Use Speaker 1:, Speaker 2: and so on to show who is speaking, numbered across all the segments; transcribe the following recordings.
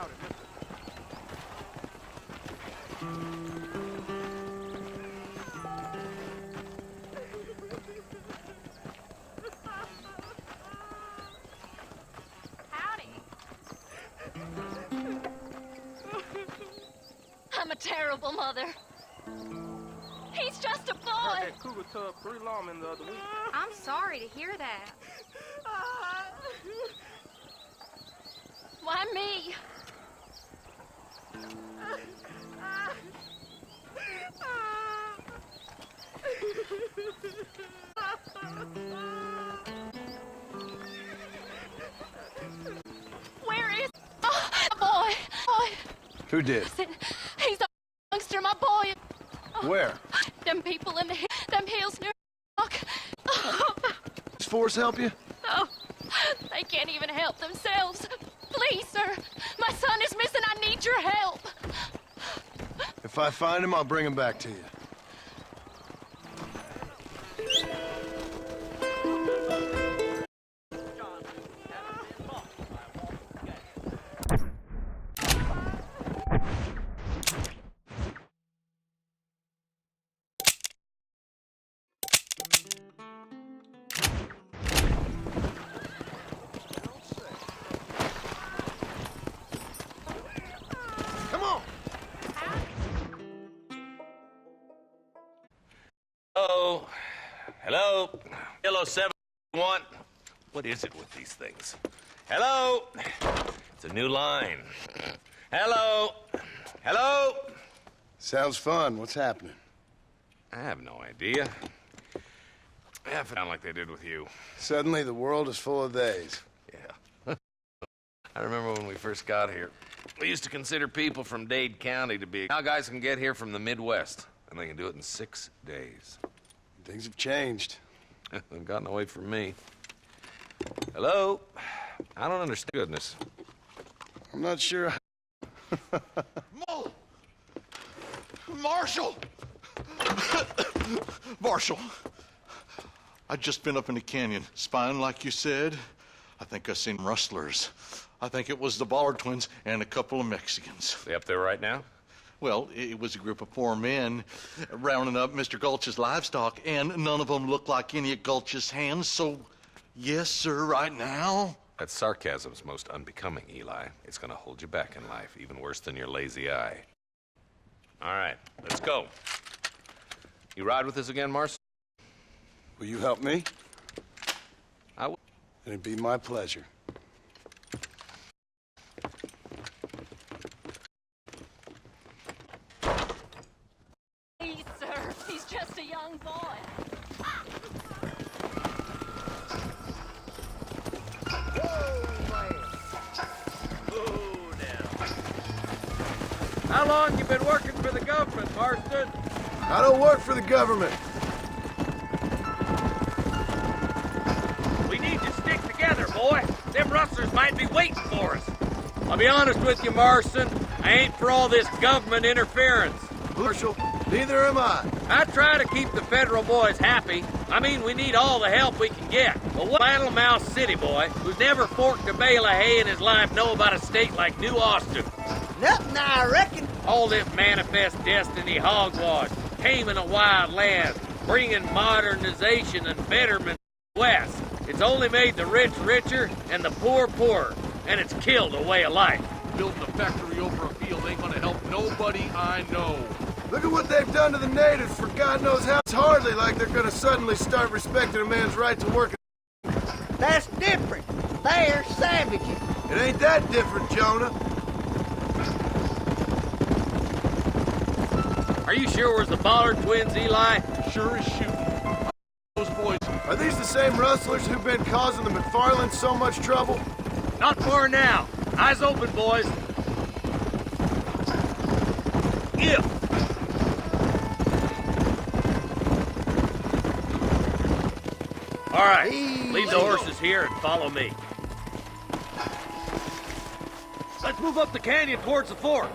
Speaker 1: Howdy, mister.
Speaker 2: I'm a terrible mother. He's just a boy.
Speaker 1: I heard that cougar tub 3 lawmen the other week.
Speaker 3: I'm sorry to hear that.
Speaker 2: Why me? Where is... Oh, boy.
Speaker 4: Who did?
Speaker 2: He's a youngster, my boy.
Speaker 4: Where?
Speaker 2: Them people in them hills near...
Speaker 4: Does Forrest help you?
Speaker 2: Oh, they can't even help themselves. Please, sir. My son is missing. I need your help.
Speaker 4: If I find him, I'll bring him back to you. Come on!
Speaker 5: Hello? Hello? Hello, 7-1. What is it with these things? Hello? It's a new line. Hello? Hello?
Speaker 4: Sounds fun. What's happening?
Speaker 5: I have no idea. Yeah, it sound like they did with you.
Speaker 4: Suddenly, the world is full of theys.
Speaker 5: Yeah. I remember when we first got here. We used to consider people from Dade County to be... Now guys can get here from the Midwest, and they can do it in 6 days.
Speaker 4: Things have changed.
Speaker 5: They've gotten away from me. Hello? I don't understand. Goodness.
Speaker 4: I'm not sure.
Speaker 6: Marshal! Marshal! I just been up in the canyon, spying like you said. I think I seen rustlers. I think it was the Ballard twins and a couple of Mexicans.
Speaker 5: They up there right now?
Speaker 6: Well, it was a group of 4 men rounding up Mr. Gulch's livestock, and none of them looked like any of Gulch's hands, so yes, sir, right now.
Speaker 5: That sarcasm's most unbecoming, Eli. It's gonna hold you back in life, even worse than your lazy eye. All right, let's go. You ride with us again, Marcy?
Speaker 4: Will you help me?
Speaker 5: I will.
Speaker 4: It'd be my pleasure.
Speaker 2: Please, sir. He's just a young boy.
Speaker 1: How long you been working for the government, Marston?
Speaker 4: I don't work for the government.
Speaker 1: We need to stick together, boy. Them rustlers might be waiting for us. I'll be honest with you, Marston. I ain't for all this government interference.
Speaker 4: Marshal, neither am I.
Speaker 1: I try to keep the federal boys happy. I mean, we need all the help we can get. But what Battle Mouse City boy, who's never forked a bale of hay in his life, know about a state like New Austin?
Speaker 7: Nothing, I reckon.
Speaker 1: All this manifest destiny hogwash, taming a wild land, bringing modernization and betterment west. It's only made the rich richer and the poor poorer, and it's killed a way of life.
Speaker 8: Building a factory over a field ain't gonna help nobody I know.
Speaker 4: Look at what they've done to the natives for God knows how. It's hardly like they're gonna suddenly start respecting a man's right to work.
Speaker 7: That's different. They're savages.
Speaker 4: It ain't that different, Jonah.
Speaker 1: Are you sure it was the Ballard twins, Eli?
Speaker 6: Sure as shooting. Those boys.
Speaker 4: Are these the same rustlers who've been causing the McFarlands so much trouble?
Speaker 1: Not far now. Eyes open, boys. Give. All right, leave the horses here and follow me. Let's move up the canyon towards the fort.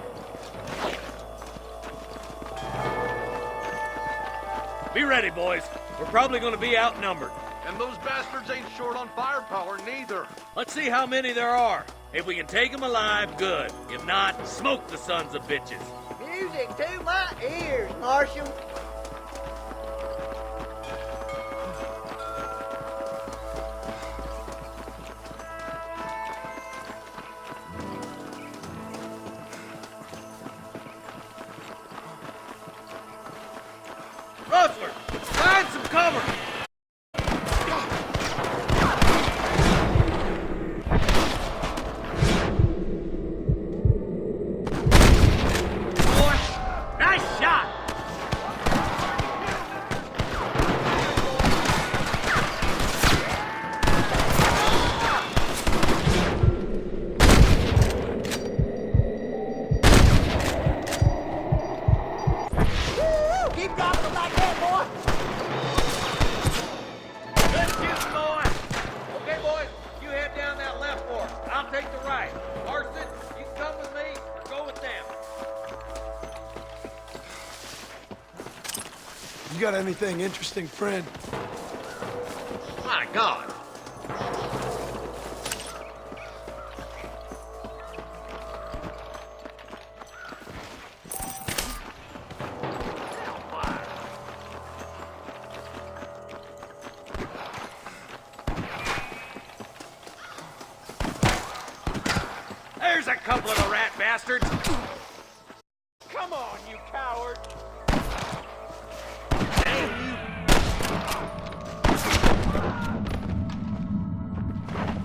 Speaker 1: Be ready, boys. We're probably going to be outnumbered.
Speaker 8: And those bastards ain't short on firepower neither.
Speaker 1: Let's see how many there are. If we can take them alive, good. If not, smoke the sons of bitches.
Speaker 7: Music to my ears, Marshal.
Speaker 1: Rustler, find some cover! Boy, nice shot!
Speaker 7: Keep dropping them like that, boy.
Speaker 1: Good shooting, boy! Okay, boys, you head down that left fork. I'll take the right. Marston, you can come with me or go with them.
Speaker 4: You got anything interesting, friend?
Speaker 1: My God! There's a couple of the rat bastards! Come on, you coward!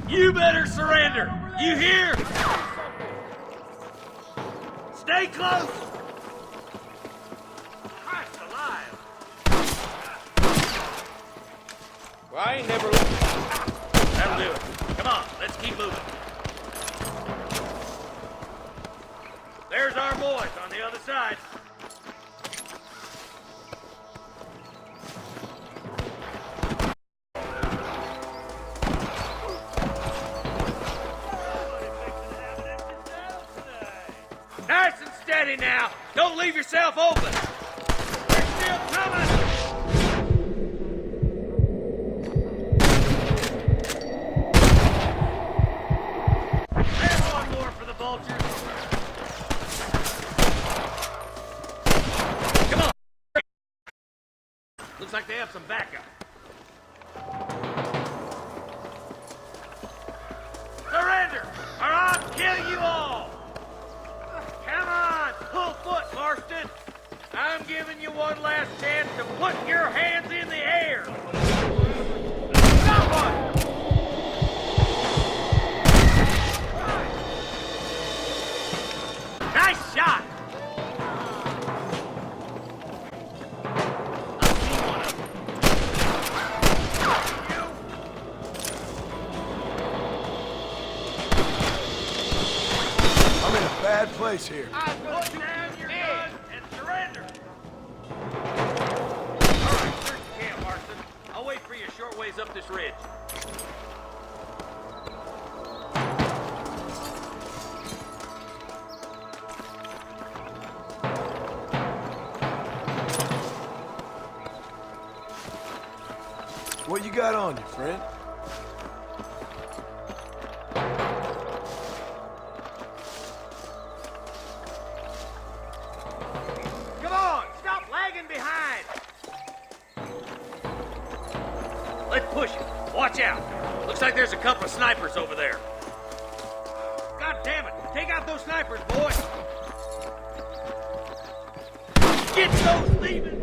Speaker 1: You better surrender! You hear? Stay close! Christ alive! Well, I ain't never looked. That'll do it. Come on, let's keep moving. There's our boys on the other side. Nice and steady now. Don't leave yourself open. They're still coming. There's one more for the vultures. Come on. Looks like they have some backup. Surrender, or I'll kill you all. Come on, pull foot, Marston. I'm giving you one last chance to put your hands in the air. Someone! Nice shot!
Speaker 4: I'm in a bad place here.
Speaker 1: Put down your gun and surrender. All right, search the camp, Marston. I'll wait for you a short ways up this ridge.
Speaker 4: What you got on you, friend?
Speaker 1: Come on, stop lagging behind. Let's push it. Watch out. Looks like there's a couple of snipers over there. God damn it. Take out those snipers, boys. Get those thieving.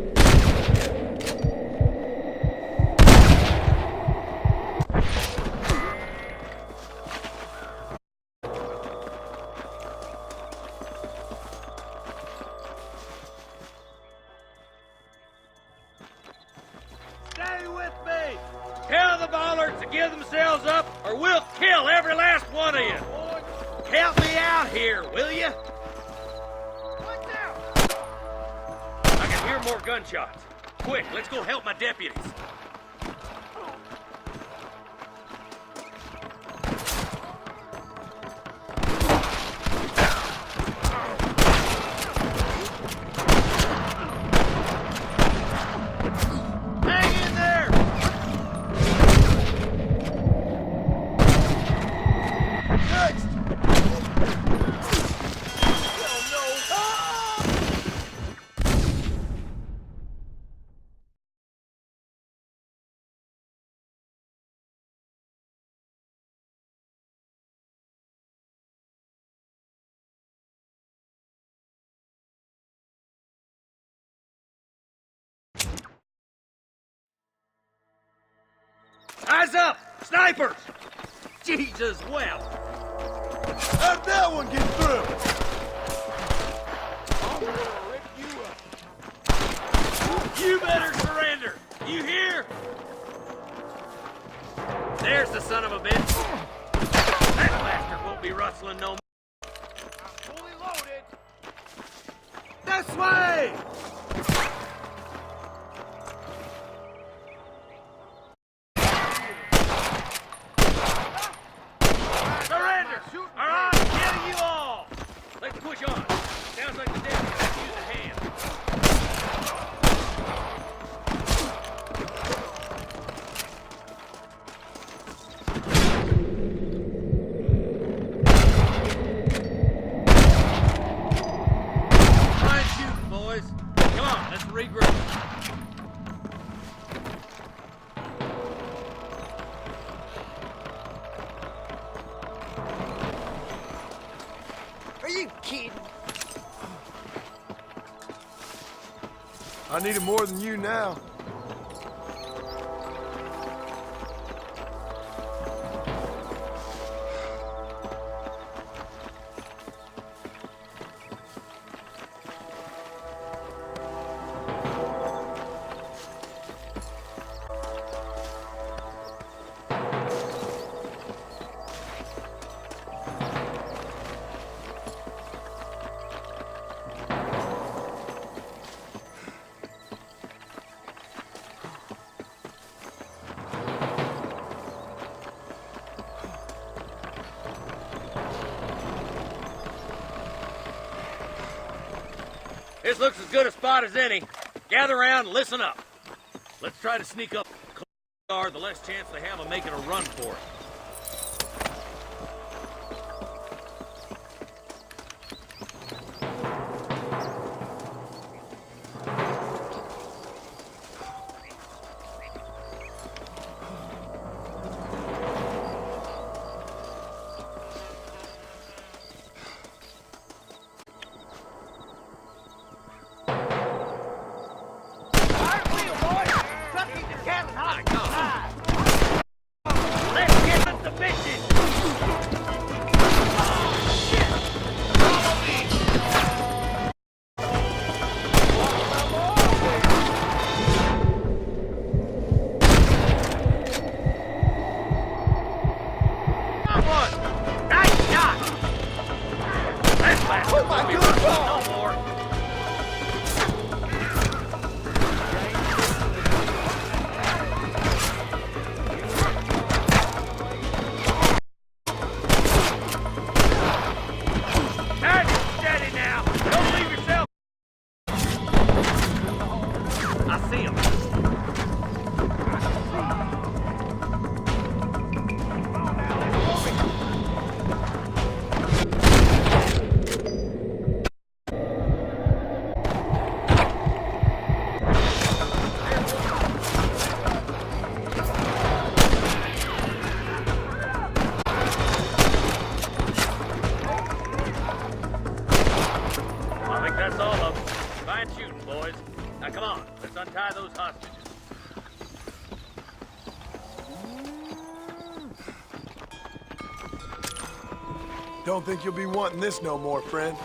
Speaker 1: Stay with me! Tell the bollards to give themselves up, or we'll kill every last one of you! Help me out here, will you? Watch out! I can hear more gunshots. Quick, let's go help my deputies. Hang in there!
Speaker 4: Next!
Speaker 1: Eyes up! Snipers! Jesus wept!
Speaker 4: How'd that one get through?
Speaker 1: You better surrender! You hear? There's the son of a bitch. That bastard won't be rustling no more.
Speaker 4: Fully loaded. This way!
Speaker 1: Surrender! All right, kill you all! Let's push on. Sounds like the devil could use a hand. Try and shoot, boys. Come on, let's regroup.
Speaker 7: Are you kidding?
Speaker 4: I need it more than you now.
Speaker 1: This looks as good a spot as any. Gather around and listen up. Let's try to sneak up the car, the less chance they have of making a run for it. Let's get up the bitches! Nice shot! That's last. Oh my God! No more. Steady now! Don't leave yourself! I see him. I think that's all of them. Fine shooting, boys. Now come on, let's untie those hostages.
Speaker 4: Don't think you'll be wanting this no more, friend.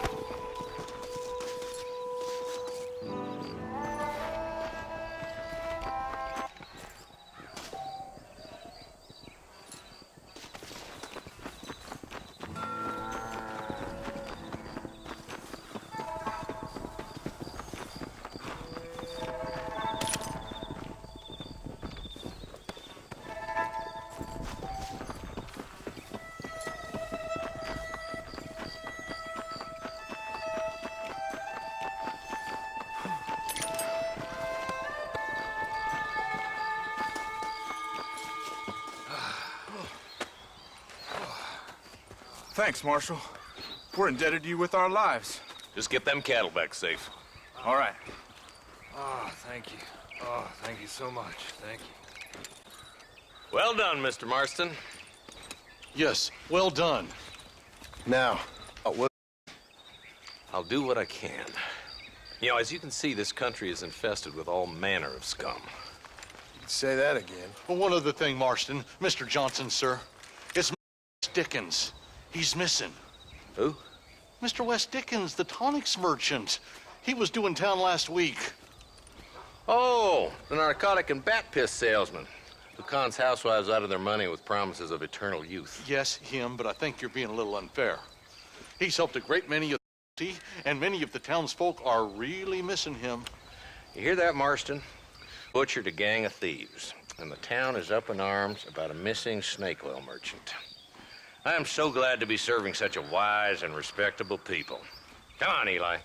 Speaker 9: Thanks, Marshal. We're indebted to you with our lives.
Speaker 5: Just get them cattle back safe.
Speaker 9: All right.
Speaker 8: Oh, thank you. Oh, thank you so much. Thank you.
Speaker 5: Well done, Mr. Marston.
Speaker 6: Yes, well done.
Speaker 4: Now,
Speaker 5: I'll do what I can. You know, as you can see, this country is infested with all manner of scum.
Speaker 9: Say that again.
Speaker 6: Well, one other thing, Marston. Mr. Johnson, sir. It's Dickens. He's missing.
Speaker 5: Who?
Speaker 6: Mr. West Dickens, the tonics merchant. He was due in town last week.
Speaker 5: Oh, the narcotic and bat piss salesman who cons housewives out of their money with promises of eternal youth.
Speaker 6: Yes, him, but I think you're being a little unfair. He's helped a great many of the and many of the townsfolk are really missing him.
Speaker 5: You hear that, Marston? Butchered a gang of thieves, and the town is up in arms about a missing snake oil merchant. I am so glad to be serving such a wise and respectable people. Come on, Eli.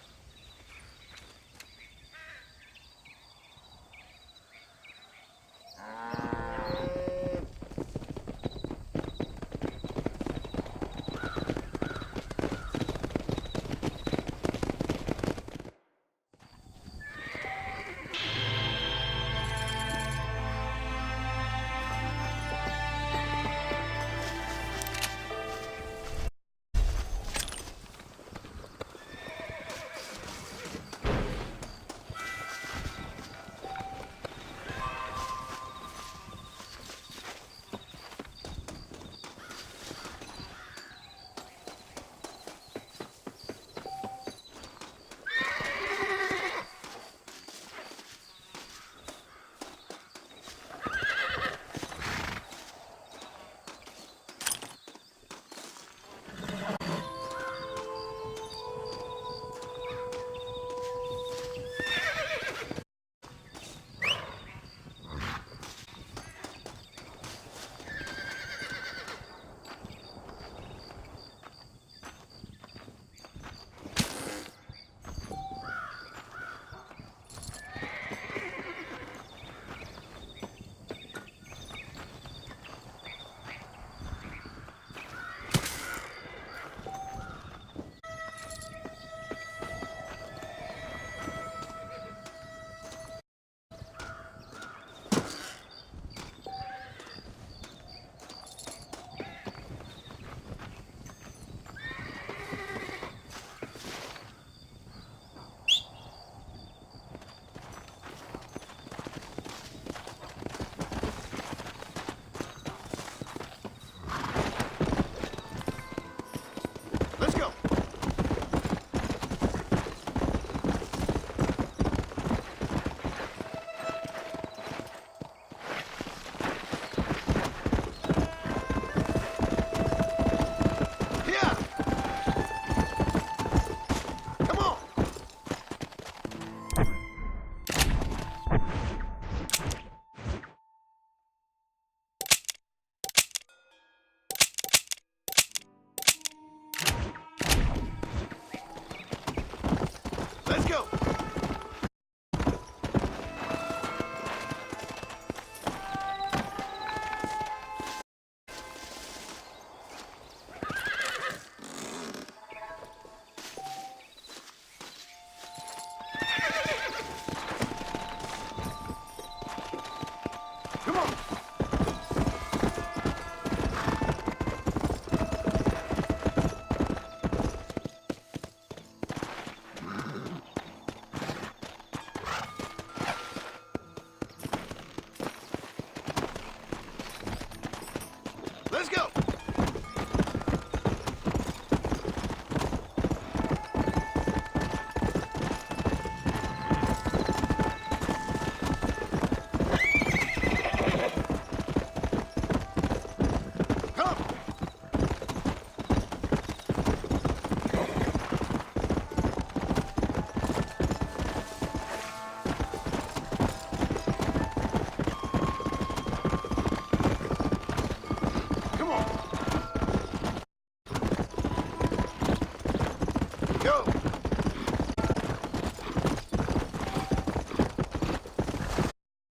Speaker 4: Let's go!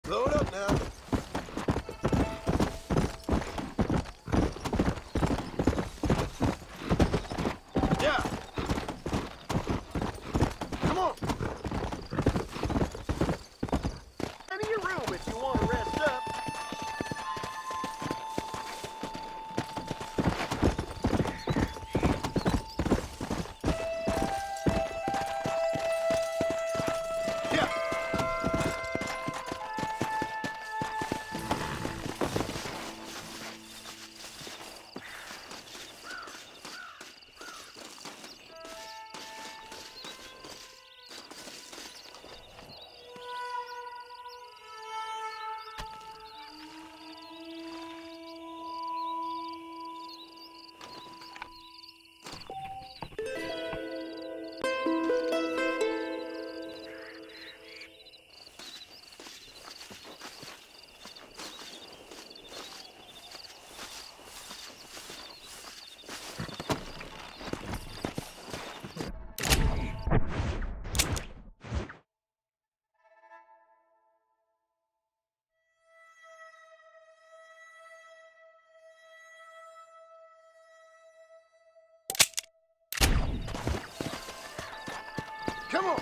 Speaker 4: Load up now. Yeah. Come on. Go to your room if you want to rest up. Come on.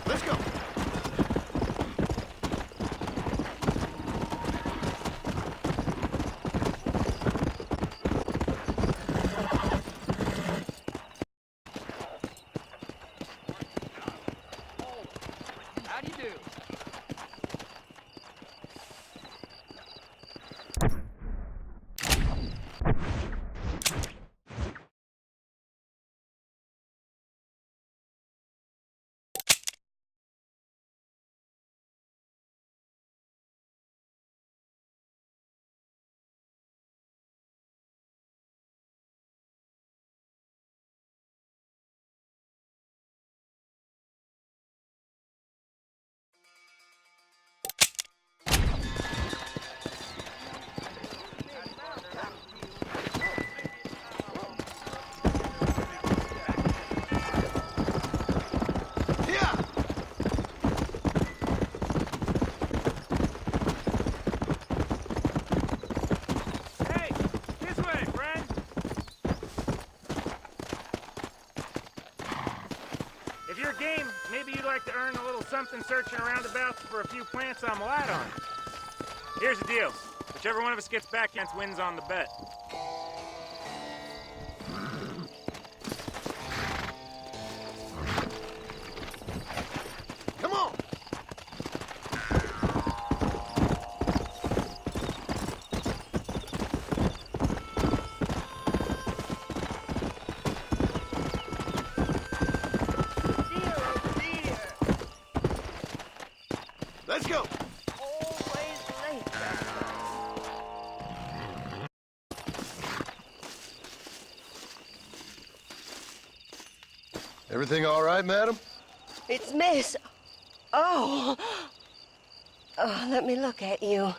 Speaker 4: Let's go.
Speaker 1: How do you do?
Speaker 4: Yeah.
Speaker 8: Hey, this way, friend. If you're game, maybe you'd like to earn a little something searching around about for a few plants I'm light on. Here's the deal. Whichever one of us gets back against wins on the bet.
Speaker 4: Come on. Let's go. Everything all right, madam?
Speaker 10: It's Miss. Oh. Oh, let me look at you.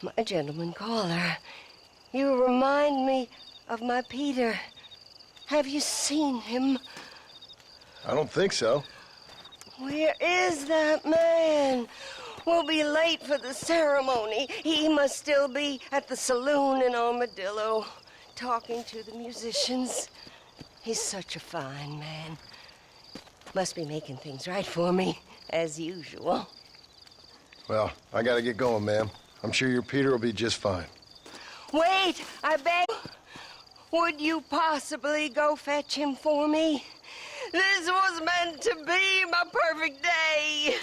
Speaker 10: My gentleman caller. You remind me of my Peter. Have you seen him?
Speaker 4: I don't think so.
Speaker 10: Where is that man? We'll be late for the ceremony. He must still be at the saloon in Armadillo, talking to the musicians. He's such a fine man. Must be making things right for me, as usual.
Speaker 4: Well, I gotta get going, ma'am. I'm sure your Peter will be just fine.
Speaker 10: Wait, I beg. Would you possibly go fetch him for me? This was meant to be my perfect day.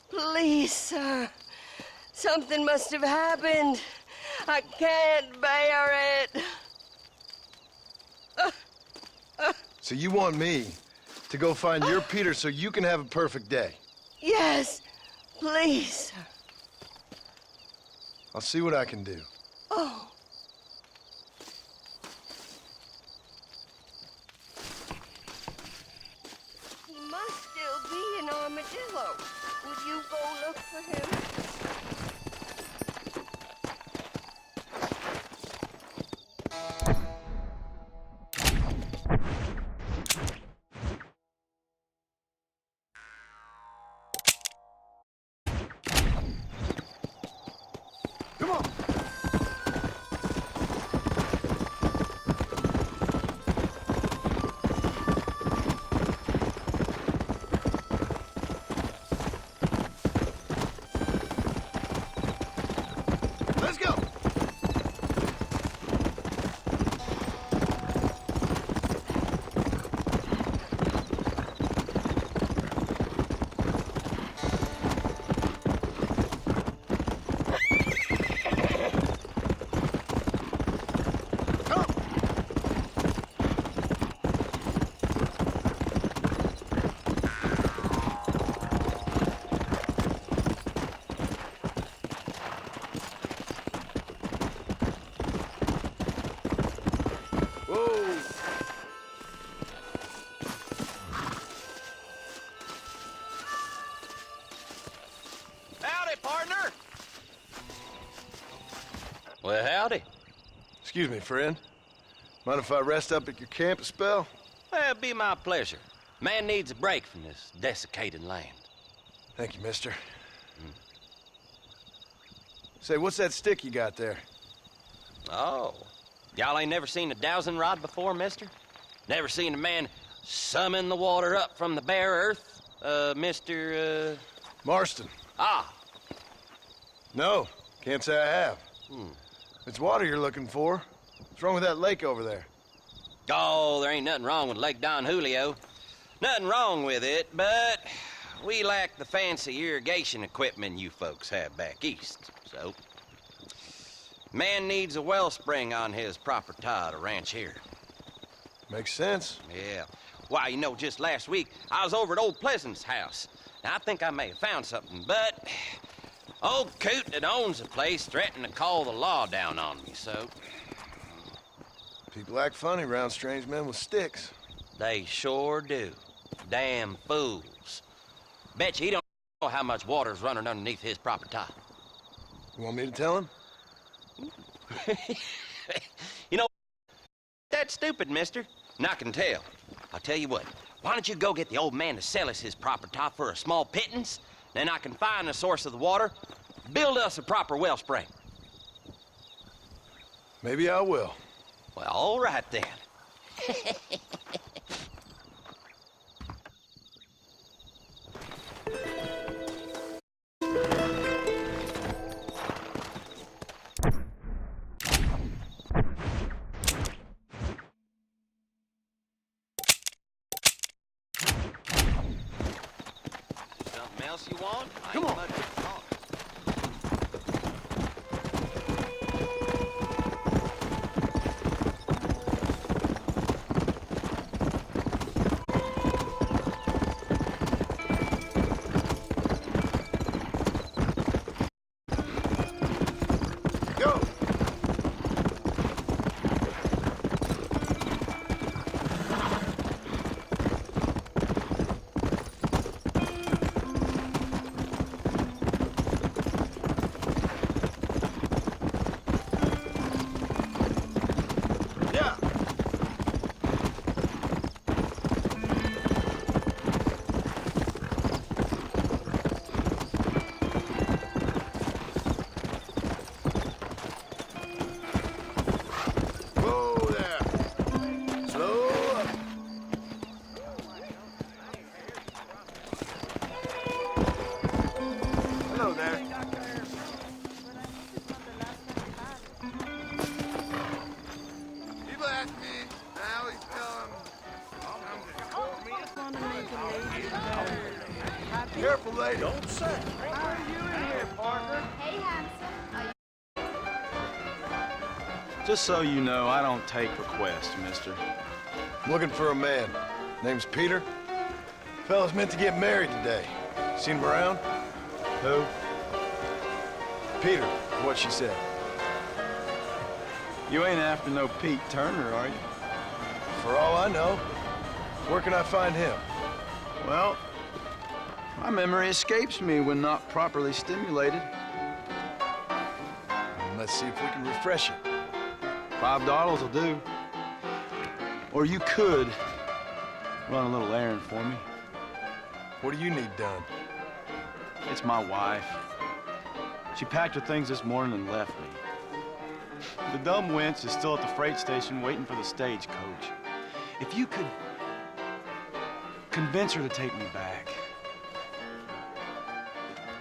Speaker 10: Please, sir. Something must have happened. I can't bear it.
Speaker 4: So you want me to go find your Peter so you can have a perfect day?
Speaker 10: Yes, please, sir.
Speaker 4: I'll see what I can do.
Speaker 10: Oh. He must still be in Armadillo. Would you go look for him?
Speaker 4: Come on. Excuse me, friend. Mind if I rest up at your camp a spell?
Speaker 11: Well, it'd be my pleasure. Man needs a break from this desiccated land.
Speaker 4: Thank you, mister. Say, what's that stick you got there?
Speaker 11: Oh. Y'all ain't never seen a dowsing rod before, mister? Never seen a man summon the water up from the bare earth? Mr.
Speaker 4: Marston.
Speaker 11: Ah.
Speaker 4: No, can't say I have. It's water you're looking for. What's wrong with that lake over there?
Speaker 11: Oh, there ain't nothing wrong with Lake Don Julio. Nothing wrong with it, but we lack the fancy irrigation equipment you folks have back east, so... Man needs a wellspring on his property to ranch here.
Speaker 4: Makes sense.
Speaker 11: Yeah. Why, you know, just last week, I was over at Old Pleasant's house. Now, I think I may have found something, but... Old Coot that owns the place threatened to call the law down on me, so...
Speaker 4: People act funny around strange men with sticks.
Speaker 11: They sure do. Damn fools. Bet you he don't know how much water's running underneath his property.
Speaker 4: You want me to tell him?
Speaker 11: You know, that's stupid, mister. And I can tell. I'll tell you what. Why don't you go get the old man to sell us his property for a small pittance? Then I can find the source of the water, build us a proper wellspring.
Speaker 4: Maybe I will.
Speaker 11: Well, all right then. Something else you want?
Speaker 4: Come on. Go! Yeah! Whoa there! Slow up! Hello there. People ask me, I always tell them, careful, lady. Don't say. How are you in here, partner?
Speaker 3: Hey, handsome.
Speaker 12: Just so you know, I don't take requests, mister.
Speaker 4: I'm looking for a man. Name's Peter. Fella's meant to get married today. Seen him around? Who? Peter, what she said.
Speaker 12: You ain't after no Pete Turner, are you?
Speaker 4: For all I know. Where can I find him?
Speaker 12: Well, my memory escapes me when not properly stimulated.
Speaker 4: Let's see if we can refresh it.
Speaker 12: $5 will do. Or you could run a little errand for me.
Speaker 4: What do you need done?
Speaker 12: It's my wife. She packed her things this morning and left me. The dumb wench is still at the freight station waiting for the stagecoach. If you could convince her to take me back.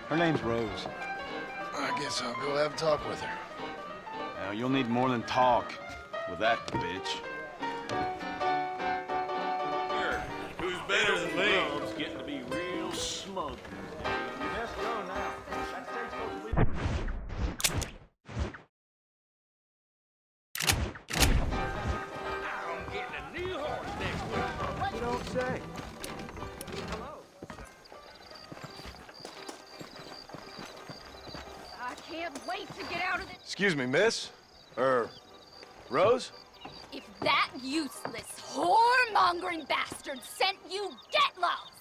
Speaker 12: Her name's Rose.
Speaker 4: I guess I'll go have a talk with her.
Speaker 12: Now, you'll need more than talk with that bitch.
Speaker 1: Who's better than me?
Speaker 8: It's getting to be real smug.
Speaker 7: Let's go now.
Speaker 1: I'm getting a new horse next week.
Speaker 7: You don't say.
Speaker 2: I can't wait to get out of this.
Speaker 4: Excuse me, miss? Rose?
Speaker 2: If that useless, whoremongering bastard sent you, get lost!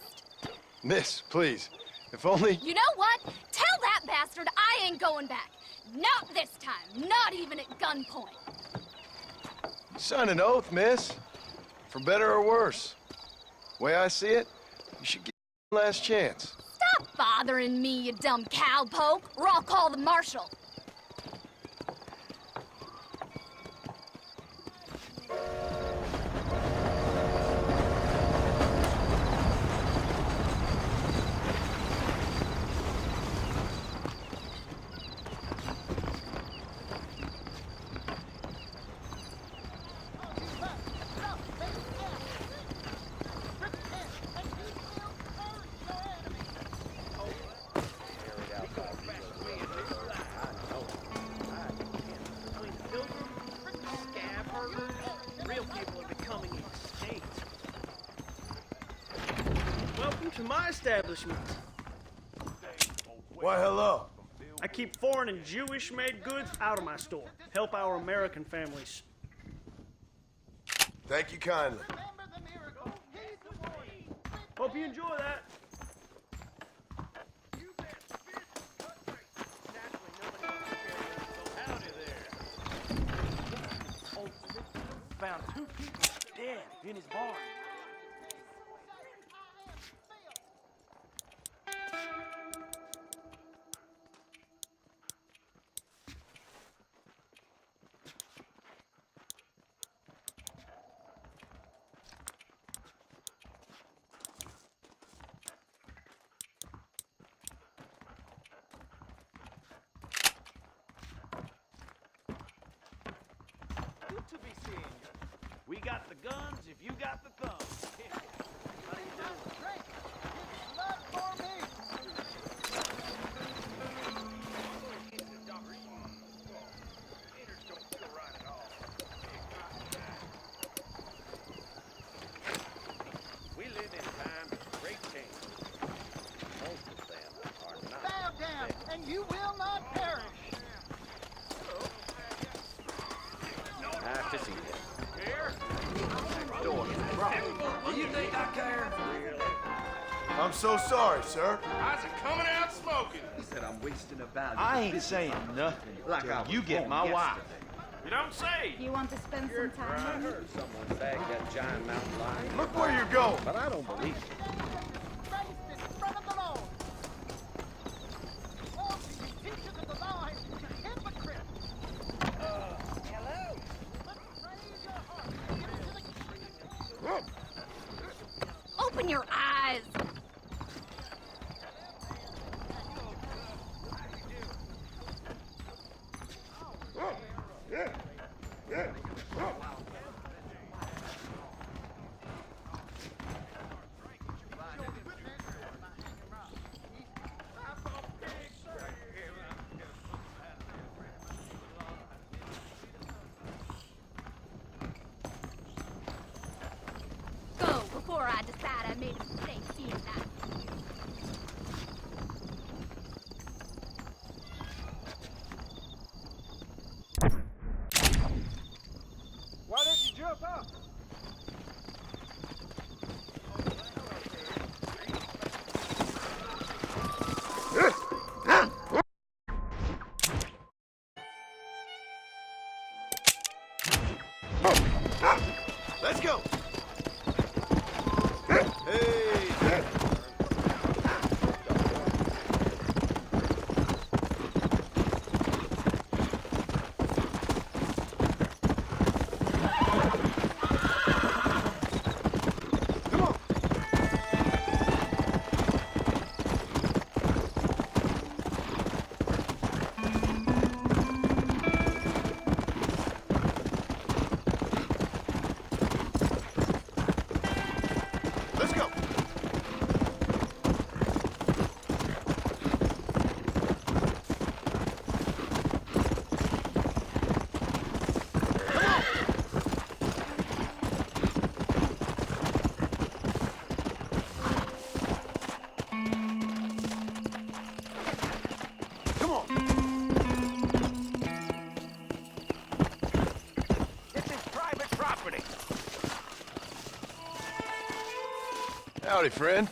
Speaker 4: Miss, please. If only...
Speaker 2: You know what? Tell that bastard I ain't going back. Not this time. Not even at gunpoint.
Speaker 4: You signed an oath, miss. For better or worse. Way I see it, you should get one last chance.
Speaker 2: Stop bothering me, you dumb cowpoke, or I'll call the marshal.
Speaker 13: To my establishment.
Speaker 4: Why, hello.
Speaker 13: I keep foreign and Jewish-made goods out of my store. Help our American families.
Speaker 4: Thank you kindly.
Speaker 13: Hope you enjoy that. Found 2 people dead in his barn. To be seeing you. We got the guns if you got the thumbs. How do you do? Drink. It's blood for me.
Speaker 1: We live in times of great change. Most of them are not.
Speaker 7: Bow down, and you will not perish.
Speaker 1: Nice to see you.
Speaker 7: Do you think I care?
Speaker 4: I'm so sorry, sir.
Speaker 9: How's it coming out smoking?
Speaker 7: He said I'm wasting a value.
Speaker 12: I ain't saying nothing
Speaker 7: Like
Speaker 12: till
Speaker 7: I
Speaker 12: you
Speaker 7: was
Speaker 12: get
Speaker 7: born
Speaker 12: my wife.
Speaker 8: You don't say.
Speaker 2: You want to spend some time with me?
Speaker 1: heard someone bag that giant mountain lion,
Speaker 4: Look where you're going.
Speaker 1: but I don't believe it.
Speaker 7: Christ in front of the Lord. All you teachers of the law, you hypocrite. Hello. Raise your heart. Get into the...
Speaker 2: Open your eyes! Go before I decide I made a mistake seeing that.
Speaker 7: Why don't you jump up?
Speaker 4: Let's go. Hey. Come on. Let's go. Come on.
Speaker 7: This is private property.
Speaker 4: Howdy, friend.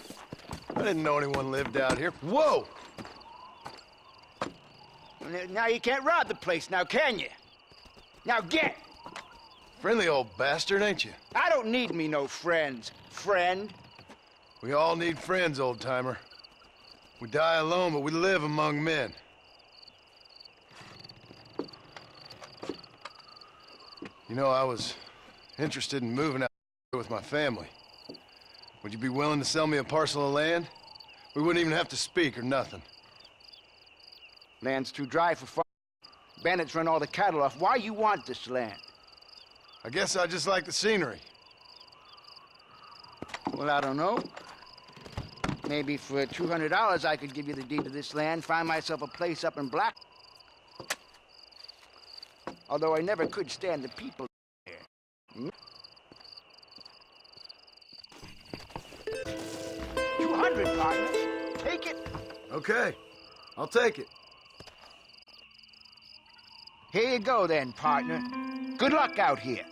Speaker 4: I didn't know anyone lived out here. Whoa!
Speaker 7: Now you can't rob the place now, can you? Now get!
Speaker 4: Friendly old bastard, ain't you?
Speaker 7: I don't need me no friends. Friend.
Speaker 4: We all need friends, old-timer. We die alone, but we live among men. You know, I was interested in moving out with my family. Would you be willing to sell me a parcel of land? We wouldn't even have to speak or nothing.
Speaker 7: Land's too dry for farm. Bandits run all the cattle off. Why you want this land?
Speaker 4: I guess I just like the scenery.
Speaker 7: Well, I don't know. Maybe for $200 I could give you the deed to this land, find myself a place up in Black. Although I never could stand the people there. Hmm? 200, partner. Take it.
Speaker 4: Okay, I'll take it.
Speaker 7: Here you go then, partner. Good luck out here.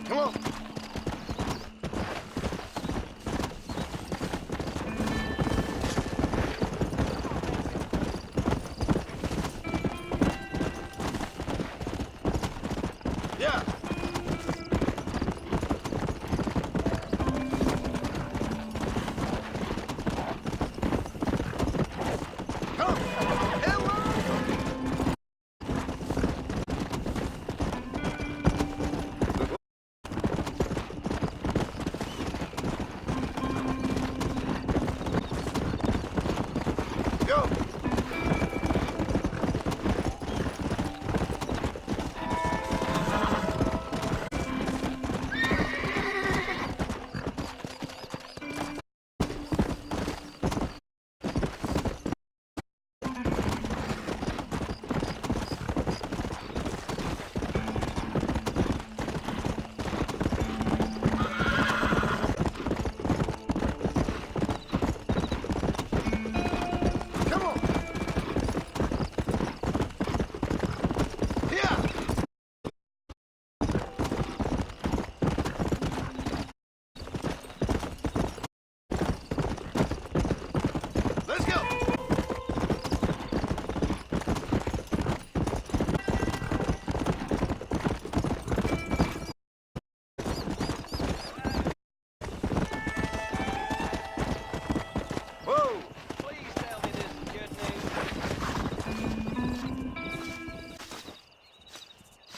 Speaker 4: Come on. Yeah.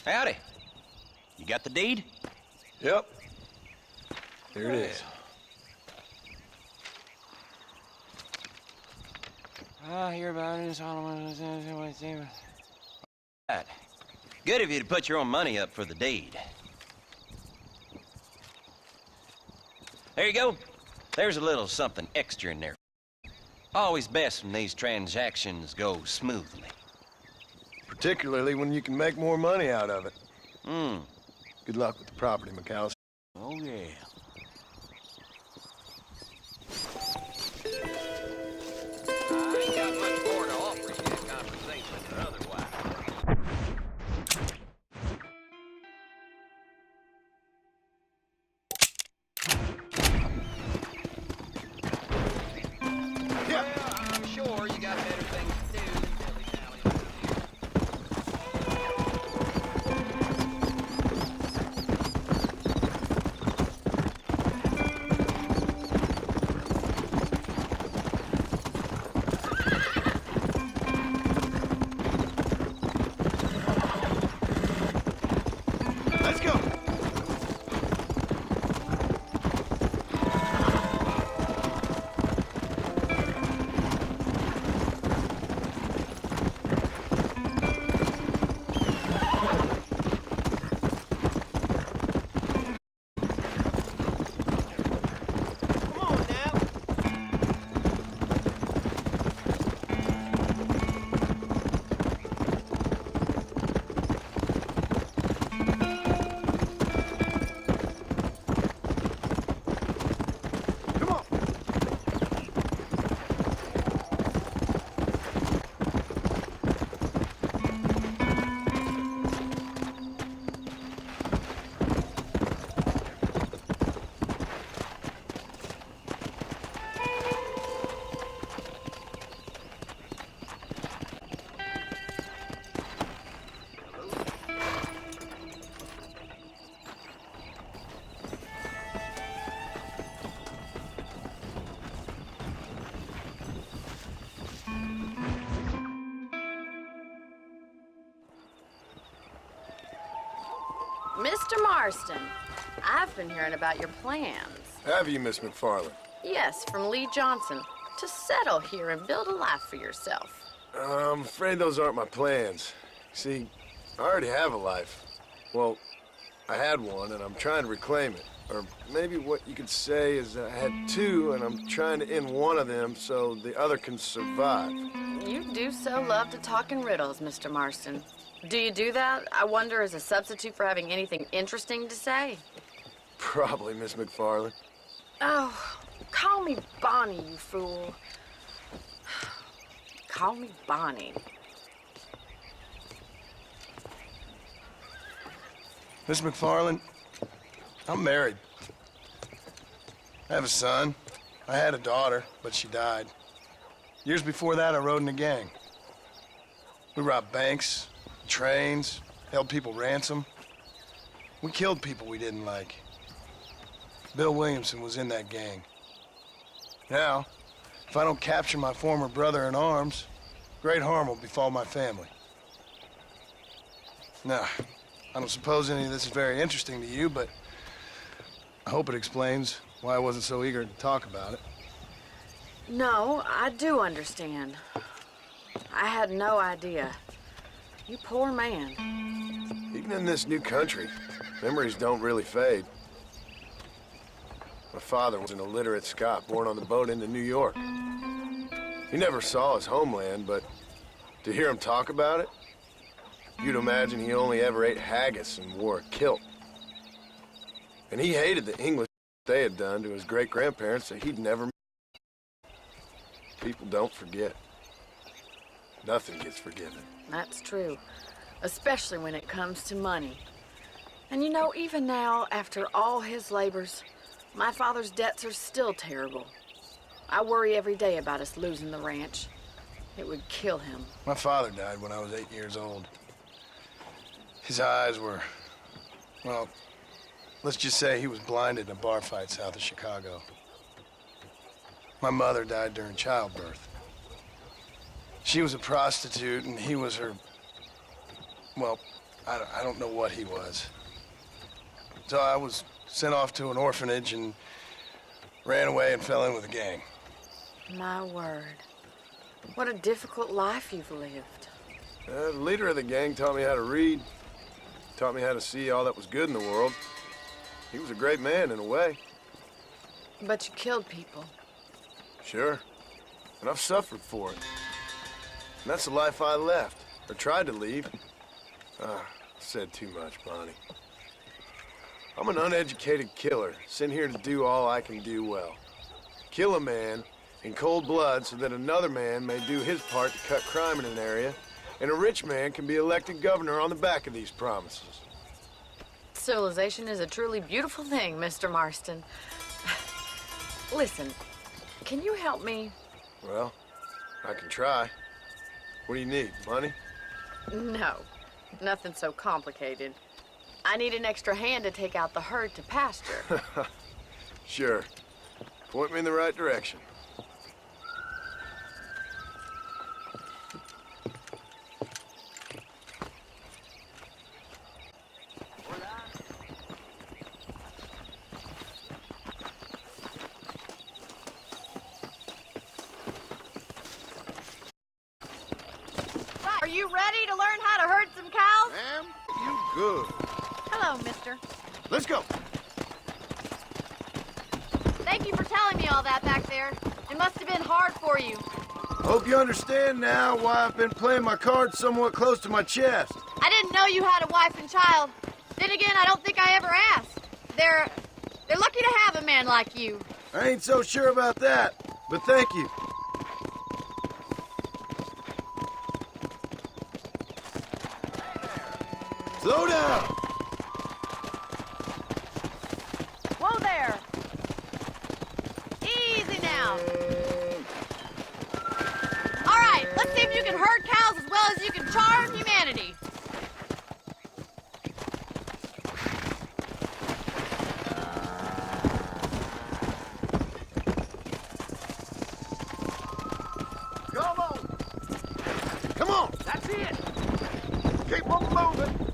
Speaker 11: Howdy. You got the deed?
Speaker 4: Yep. Here it is.
Speaker 11: I hear about it. Right. Good of you to put your own money up for the deed. There you go. There's a little something extra in there. Always best when these transactions go smoothly.
Speaker 4: Particularly when you can make more money out of it.
Speaker 11: Hmm.
Speaker 4: Good luck with the property, McAllister.
Speaker 11: Oh, yeah. I ain't got much more to offer you in conversation or otherwise.
Speaker 4: Yeah.
Speaker 11: Well, I'm sure you got better things to do than dilly-dally around here.
Speaker 14: Mr. Marston, I've been hearing about your plans.
Speaker 4: Have you, Miss McFarland?
Speaker 14: Yes, from Lee Johnson, to settle here and build a life for yourself.
Speaker 4: I'm afraid those aren't my plans. See, I already have a life. Well, I had one, and I'm trying to reclaim it. Or maybe what you could say is that I had two, and I'm trying to end one of them so the other can survive.
Speaker 14: You do so love to talk in riddles, Mr. Marston. Do you do that, I wonder, as a substitute for having anything interesting to say?
Speaker 4: Probably, Miss McFarland.
Speaker 14: Oh, call me Bonnie, you fool. Call me Bonnie.
Speaker 4: Miss McFarland, I'm married. I have a son. I had a daughter, but she died. Years before that, I rode in a gang. We robbed banks, trains, held people ransom. We killed people we didn't like. Bill Williamson was in that gang. Now, if I don't capture my former brother in arms, great harm will befall my family. Now, I don't suppose any of this is very interesting to you, but I hope it explains why I wasn't so eager to talk about it.
Speaker 14: No, I do understand. I had no idea. You poor man.
Speaker 4: Even in this new country, memories don't really fade. My father was an illiterate Scot born on the boat into New York. He never saw his homeland, but to hear him talk about it, you'd imagine he only ever ate haggis and wore a kilt. And he hated the English they had done to his great-grandparents that he'd never met. People don't forget. Nothing gets forgiven.
Speaker 14: That's true, especially when it comes to money. And you know, even now, after all his labors, my father's debts are still terrible. I worry every day about us losing the ranch. It would kill him.
Speaker 4: My father died when I was 8 years old. His eyes were, well, let's just say he was blinded in a bar fight south of Chicago. My mother died during childbirth. She was a prostitute, and he was her, well, I don't know what he was. So I was sent off to an orphanage and ran away and fell in with a gang.
Speaker 14: My word. What a difficult life you've lived.
Speaker 4: The leader of the gang taught me how to read, taught me how to see all that was good in the world. He was a great man in a way.
Speaker 14: But you killed people.
Speaker 4: Sure. And I've suffered for it. And that's the life I left, or tried to leave. Said too much, Bonnie. I'm an uneducated killer, sent here to do all I can do well. Kill a man in cold blood so that another man may do his part to cut crime in an area, and a rich man can be elected governor on the back of these promises.
Speaker 14: Civilization is a truly beautiful thing, Mr. Marston. Listen, can you help me?
Speaker 4: Well, I can try. What do you need, money?
Speaker 14: No, nothing so complicated. I need an extra hand to take out the herd to pasture.
Speaker 4: Sure. Point me in the right direction.
Speaker 2: Are you ready to learn how to herd some cows?
Speaker 4: Ma'am, you good.
Speaker 2: Hello, mister.
Speaker 4: Let's go.
Speaker 2: Thank you for telling me all that back there. It must have been hard for you.
Speaker 4: Hope you understand now why I've been playing my cards somewhat close to my chest.
Speaker 2: I didn't know you had a wife and child. Then again, I don't think I ever asked. They're lucky to have a man like you.
Speaker 4: I ain't so sure about that, but thank you. Slow down!
Speaker 2: Whoa there! Easy now. All right, let's see if you can herd cows as well as you can charm humanity.
Speaker 4: Come on! Come on!
Speaker 13: That's it.
Speaker 4: Keep on moving!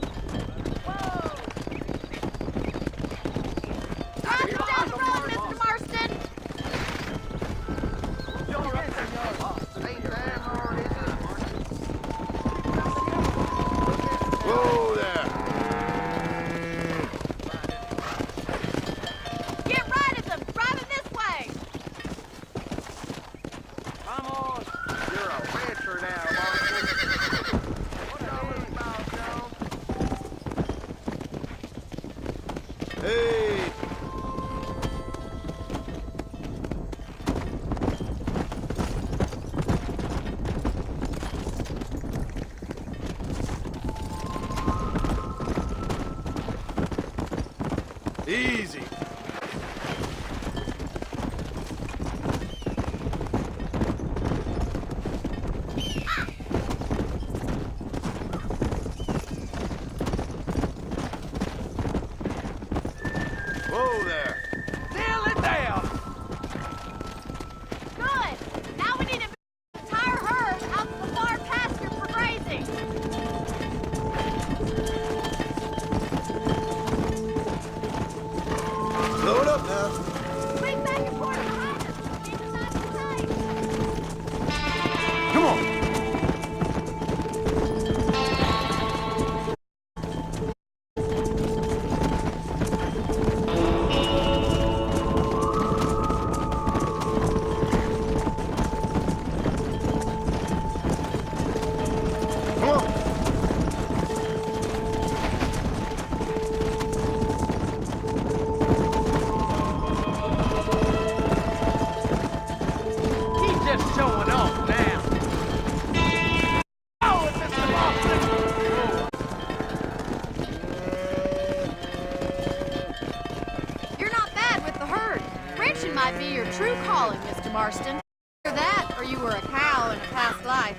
Speaker 15: Marston. Either that, or you were a cow in a past life.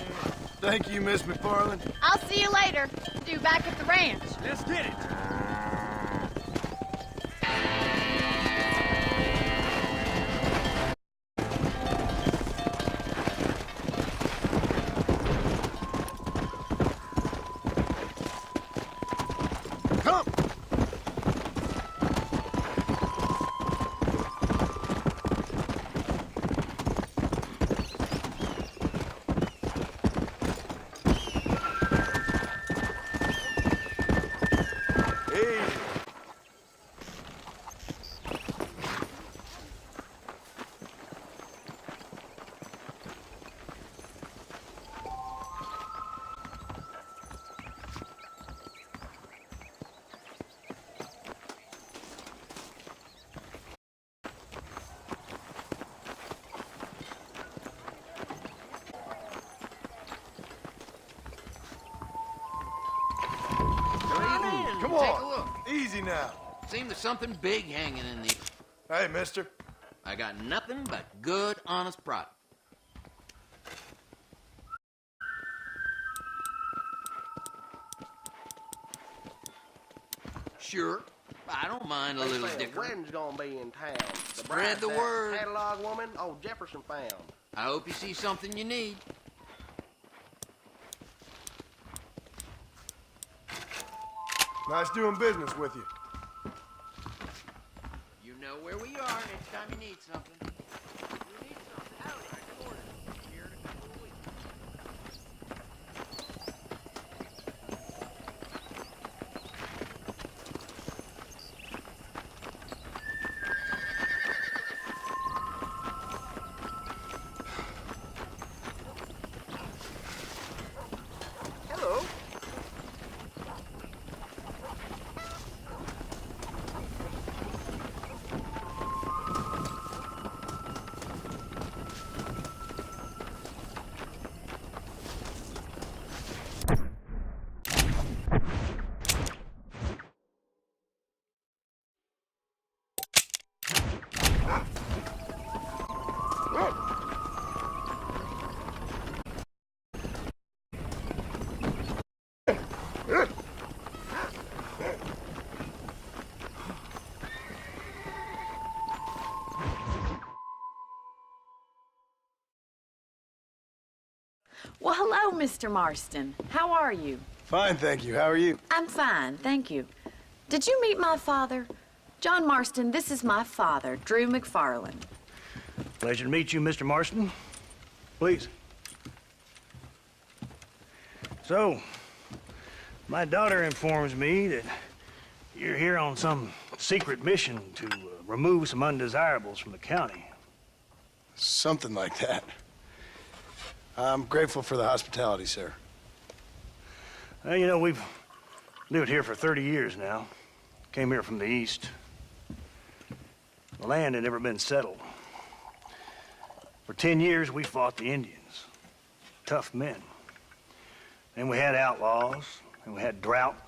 Speaker 4: Thank you, Miss McFarland.
Speaker 15: I'll see you later. Due back at the ranch.
Speaker 13: Let's get it.
Speaker 4: Come on.
Speaker 16: Take a look.
Speaker 4: Easy now.
Speaker 16: Seems there's something big hanging in the...
Speaker 4: Hey, mister.
Speaker 16: I got nothing but good, honest product. Sure. I don't mind a little dicker.
Speaker 17: When's gonna be in town?
Speaker 16: Spread the word.
Speaker 17: Catalog woman old Jefferson found.
Speaker 16: I hope you see something you need.
Speaker 4: Nice doing business with you.
Speaker 16: You know where we are next time you need something. You need something. Howdy, I ordered it. Here in a couple of weeks.
Speaker 17: Hello.
Speaker 14: Well, hello, Mr. Marston. How are you?
Speaker 4: Fine, thank you. How are you?
Speaker 14: I'm fine, thank you. Did you meet my father? John Marston, this is my father, Drew McFarland.
Speaker 18: Pleasure to meet you, Mr. Marston. Please. So, my daughter informs me that you're here on some secret mission to remove some undesirables from the county.
Speaker 4: Something like that. I'm grateful for the hospitality, sir.
Speaker 18: Well, you know, we've lived here for 30 years now. Came here from the east. The land had never been settled. For 10 years, we fought the Indians. Tough men. Then we had outlaws, and we had drought,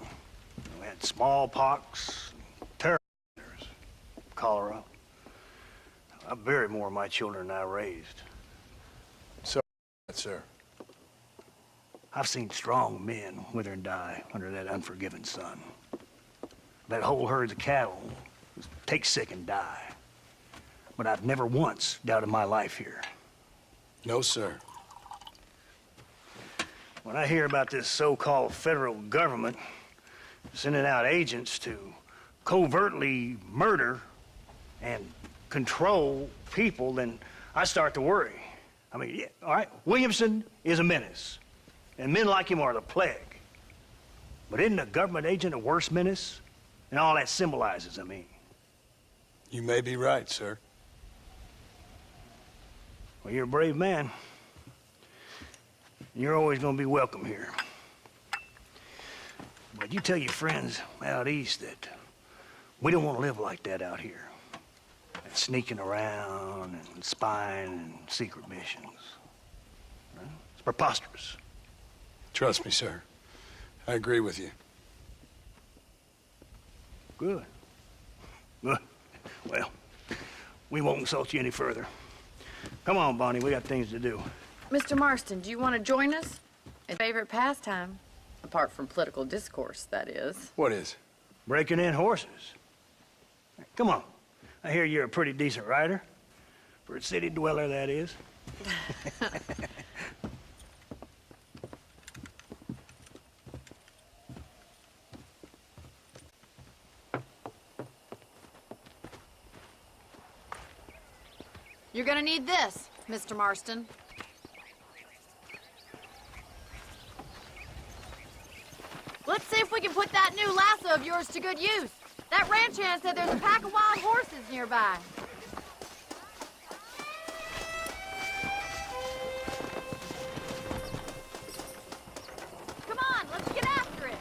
Speaker 18: and we had smallpox, terror, cholera. I buried more of my children than I raised.
Speaker 4: Sir.
Speaker 18: I've seen strong men wither and die under that unforgiving sun. That whole herds of cattle take sick and die. But I've never once doubted my life here.
Speaker 4: No, sir.
Speaker 18: When I hear about this so-called federal government sending out agents to covertly murder and control people, then I start to worry. I mean, yeah, all right, Williamson is a menace, and men like him are the plague. But isn't a government agent a worse menace? And all that symbolizes, I mean.
Speaker 4: You may be right, sir.
Speaker 18: Well, you're a brave man. You're always gonna be welcome here. But you tell your friends out east that we don't want to live like that out here. Sneaking around and spying and secret missions. Right? It's preposterous.
Speaker 4: Trust me, sir. I agree with you.
Speaker 18: Good. Good. Well, we won't insult you any further. Come on, Bonnie, we got things to do.
Speaker 14: Mr. Marston, do you want to join us? A favorite pastime? Apart from political discourse, that is.
Speaker 4: What is?
Speaker 18: Breaking in horses. Come on. I hear you're a pretty decent rider. For a city dweller, that is.
Speaker 15: You're gonna need this, Mr. Marston. Let's see if we can put that new lasso of yours to good use. That ranch hand said there's a pack of wild horses nearby. Come on, let's get after it.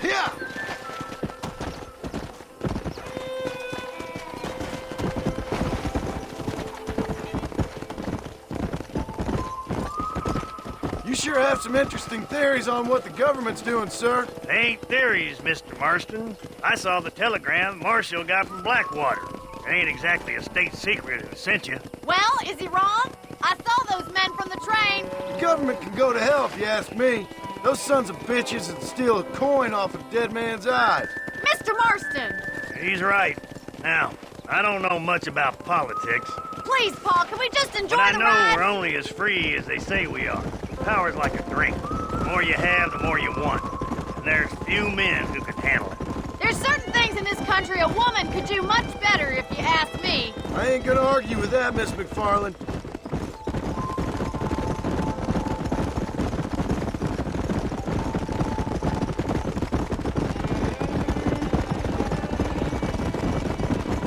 Speaker 4: Yeah! You sure have some interesting theories on what the government's doing, sir.
Speaker 18: They ain't theories, Mr. Marston. I saw the telegram Marshall got from Blackwater. It ain't exactly a state secret who sent you.
Speaker 15: Well, is he wrong? I saw those men from the train.
Speaker 4: The government can go to hell if you ask me. Those sons of bitches would steal a coin off a dead man's eyes.
Speaker 15: Mr. Marston!
Speaker 18: He's right. Now, I don't know much about politics.
Speaker 15: Please, Paul, can we just enjoy
Speaker 18: But I
Speaker 15: the
Speaker 18: know
Speaker 15: ride?
Speaker 18: we're only as free as they say we are. Power's like a drink. The more you have, the more you want. And there's few men who can handle it.
Speaker 15: There's certain things in this country a woman could do much better, if you ask me.
Speaker 4: I ain't gonna argue with that, Miss McFarland.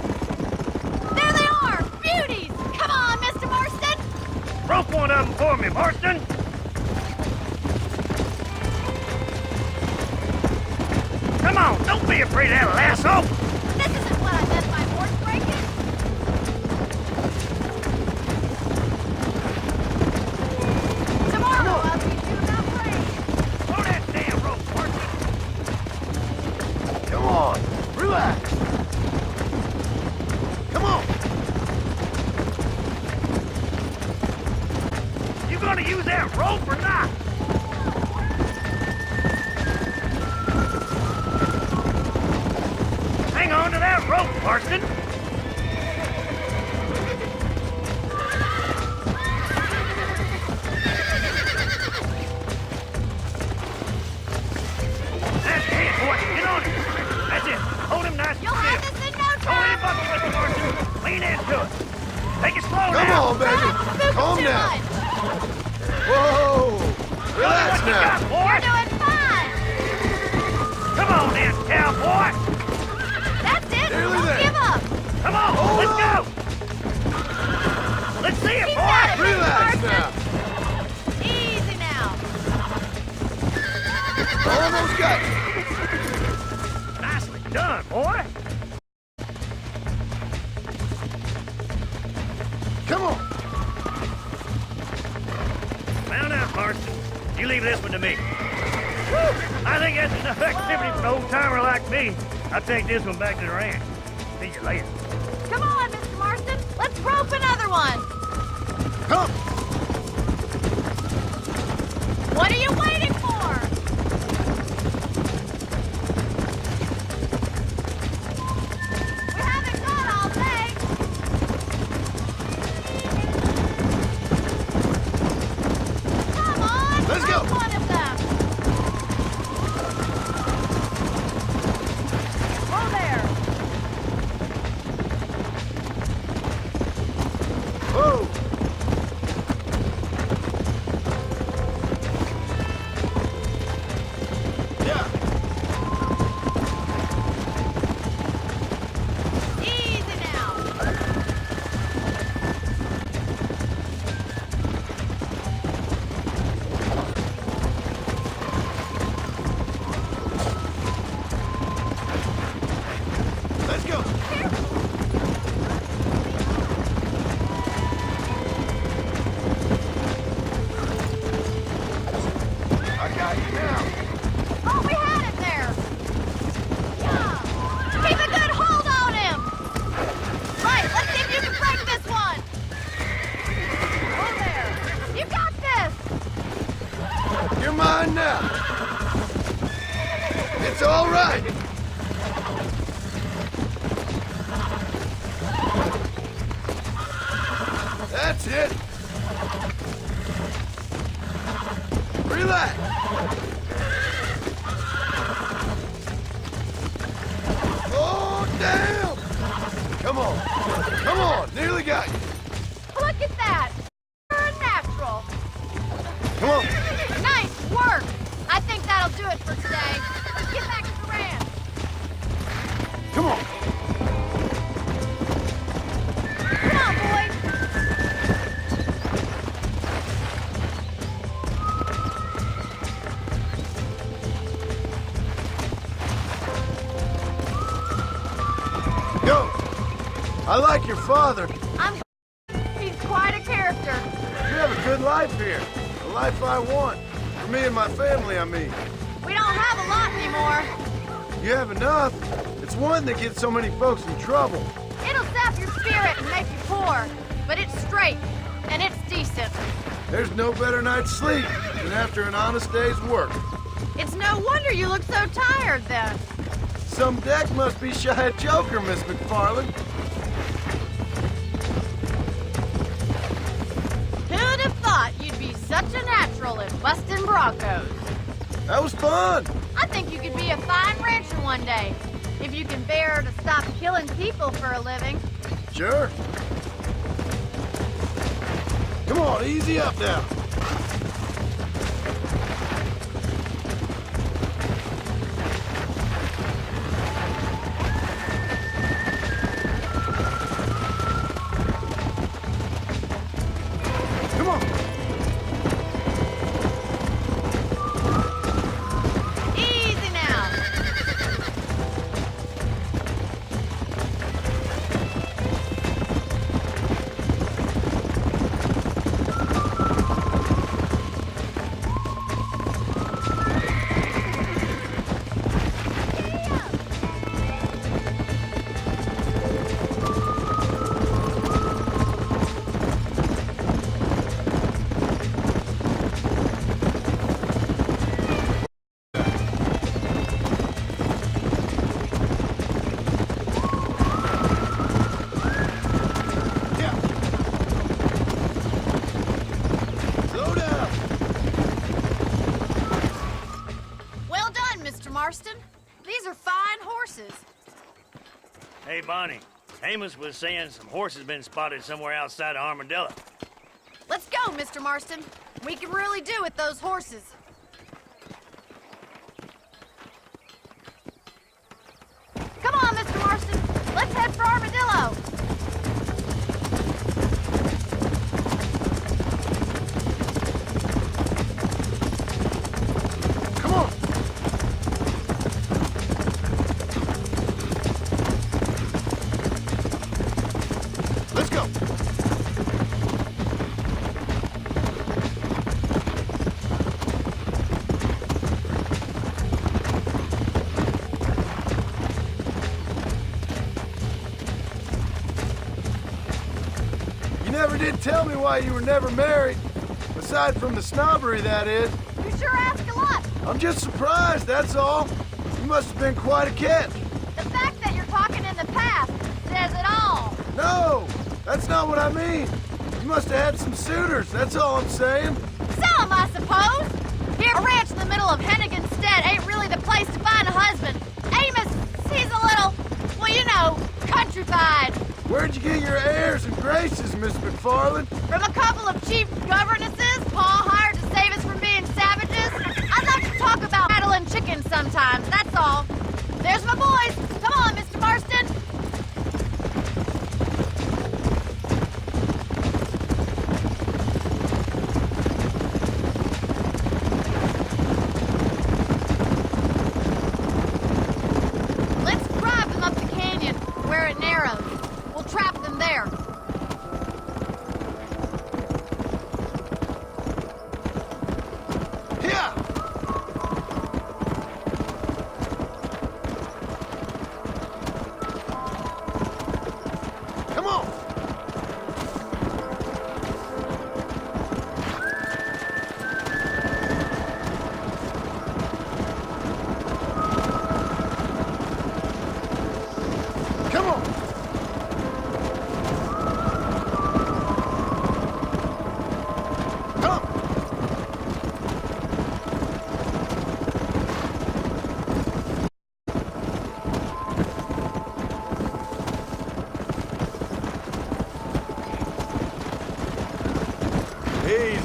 Speaker 15: There they are! Beauties! Come on, Mr. Marston!
Speaker 18: Rope one of them for me, Marston! Come on, don't be afraid of that lasso!
Speaker 15: This isn't what I meant by horse breaking. Tomorrow I'll teach you about brains.
Speaker 18: Throw that damn rope, Marston!
Speaker 4: Come on, relax. Come on.
Speaker 18: You gonna use that rope or not? Hang on to that rope, Marston! That's it, boy! Get on it! That's it! Hold him nice and
Speaker 15: You'll have
Speaker 18: still!
Speaker 15: this in no
Speaker 18: Hold
Speaker 15: time.
Speaker 18: him buckle with you, Marston! Lean into it! Take it slow
Speaker 4: Come
Speaker 18: now!
Speaker 4: on, baby.
Speaker 15: Moving
Speaker 4: Calm
Speaker 15: too
Speaker 4: down.
Speaker 15: much.
Speaker 4: Whoa! Relax
Speaker 18: What you
Speaker 4: now.
Speaker 18: got, boy?
Speaker 15: You're doing fine.
Speaker 18: Come on then, cowboy!
Speaker 15: That's it.
Speaker 4: Nearly
Speaker 15: Don't
Speaker 4: there.
Speaker 15: give up.
Speaker 18: Come on, let's go! Let's see it,
Speaker 15: He's
Speaker 18: boy!
Speaker 15: got it, Mr.
Speaker 4: Relax
Speaker 15: Marston.
Speaker 4: now.
Speaker 15: Easy now.
Speaker 4: Almost got you.
Speaker 18: Nicely done, boy!
Speaker 4: Come on.
Speaker 18: Mount out, Marston. You leave this one to me. Woo! I think that's enough activity for an old-timer like me. I'll take this one back to the ranch. See you later.
Speaker 15: Come on, Mr. Marston. Let's rope another one.
Speaker 4: Come.
Speaker 15: What are you waiting for? We haven't got all day. Come on,
Speaker 4: Let's go.
Speaker 15: rope one of them. Oh, there.
Speaker 4: Whoa. It's all right. That's it. Relax. Oh, damn! Come on. Come on. Nearly got you.
Speaker 15: Look at that. You're a natural.
Speaker 4: Come on.
Speaker 15: Nice work. I think that'll do it for today. Let's get back to the ranch.
Speaker 4: Come on.
Speaker 15: Come on, boys.
Speaker 4: Go. I like your father.
Speaker 15: He's quite a character.
Speaker 4: You have a good life here. The life I want. For me and my family, I mean.
Speaker 15: We don't have a lot anymore.
Speaker 4: You have enough. It's one that gets so many folks in trouble.
Speaker 15: It'll sap your spirit and make you poor, but it's straight and it's decent.
Speaker 4: There's no better night's sleep than after an honest day's work.
Speaker 15: It's no wonder you look so tired then.
Speaker 4: Some deck must be shy of Joker, Miss McFarland.
Speaker 15: Who'd have thought you'd be such a natural in busting Broncos?
Speaker 4: That was fun.
Speaker 15: I think you could be a fine rancher one day, if you can bear to stop killing people for a living.
Speaker 4: Sure. Come on, easy up now. Come on.
Speaker 15: Easy now.
Speaker 4: Slow down.
Speaker 15: Well done, Mr. Marston. These are fine horses.
Speaker 18: Hey, Bonnie. Amos was saying some horses been spotted somewhere outside of Armadillo.
Speaker 15: Let's go, Mr. Marston. We can really do with those horses. Come on, Mr. Marston. Let's head for Armadillo.
Speaker 4: Come on. Let's go. You never did tell me why you were never married. Aside from the snobbery, that is.
Speaker 15: You sure ask a lot.
Speaker 4: I'm just surprised, that's all. You must have been quite a catch.
Speaker 15: The fact that you're talking in the past says it all.
Speaker 4: No, that's not what I mean. You must have had some suitors, that's all I'm saying.
Speaker 15: Some, I suppose. Here, a ranch in the middle of Hennigan's Stead ain't really the place to find a husband. Amos, he's a little, well, you know, countrified.
Speaker 4: Where'd you get your airs and graces, Miss McFarland?
Speaker 15: From a couple of cheap governesses Pa hired to save us from being savages. I'd like to talk about cattle and chickens sometimes, that's all. There's my boys. Come on, Mr. Marston. Let's drive them up the canyon where it narrows. We'll trap them there.
Speaker 4: Here! Easy.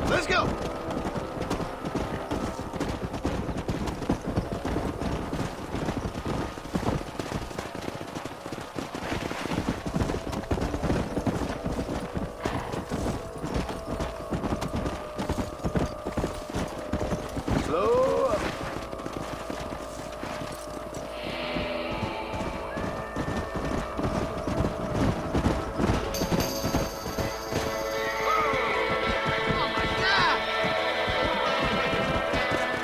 Speaker 4: Let's go. Slow up.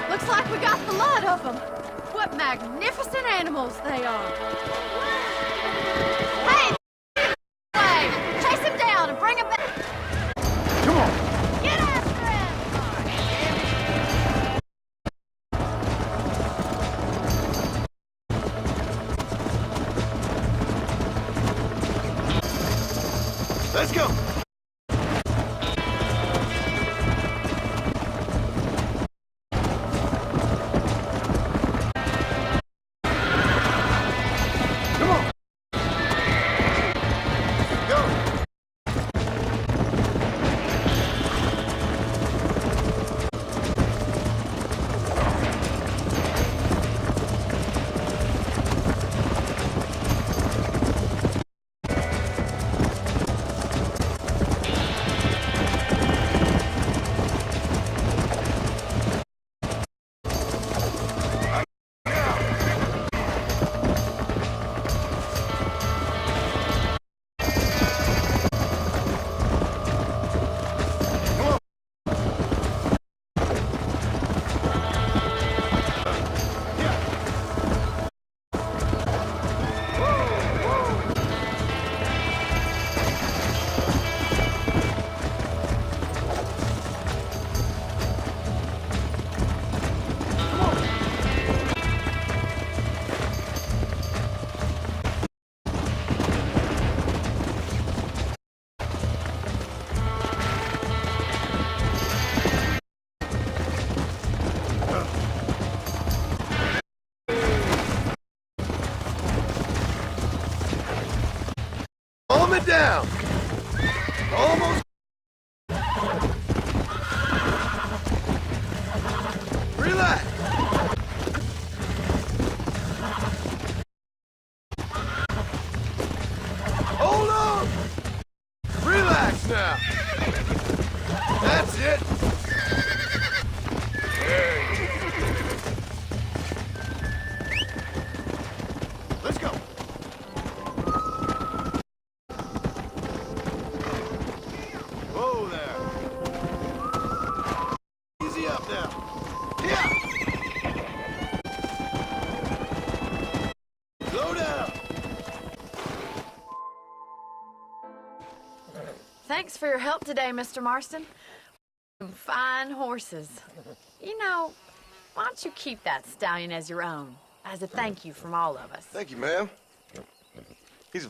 Speaker 15: Looks like we got the lot of them. What magnificent animals they are. Hey! Way! Chase him down and bring him back.
Speaker 4: Come on.
Speaker 15: Get after him!
Speaker 4: Let's go. Come on. Go. Calm it down. Almost. Relax. Hold on. Relax now. That's it. Let's go. Whoa there. Easy up now. Yeah. Slow down.
Speaker 14: Thanks for your help today, Mr. Marston. Some fine horses. You know, why don't you keep that stallion as your own, as a thank you from all of us?
Speaker 4: Thank you, ma'am. He's a...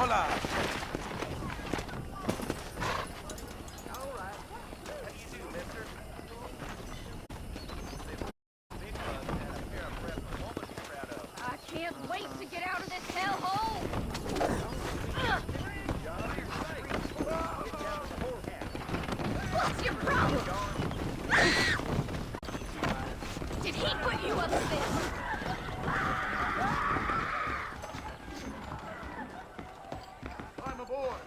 Speaker 16: Hola.
Speaker 15: I can't wait to get out of this hellhole! What's your problem? Did he put you up to this?
Speaker 16: I'm aboard.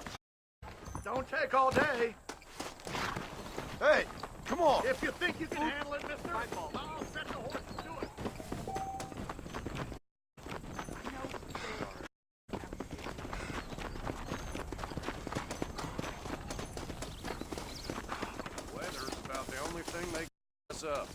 Speaker 16: Don't take all day. Hey, come on. If you think you can handle it, mister, I'll set the horse to do it. Weather's about the only thing they us up.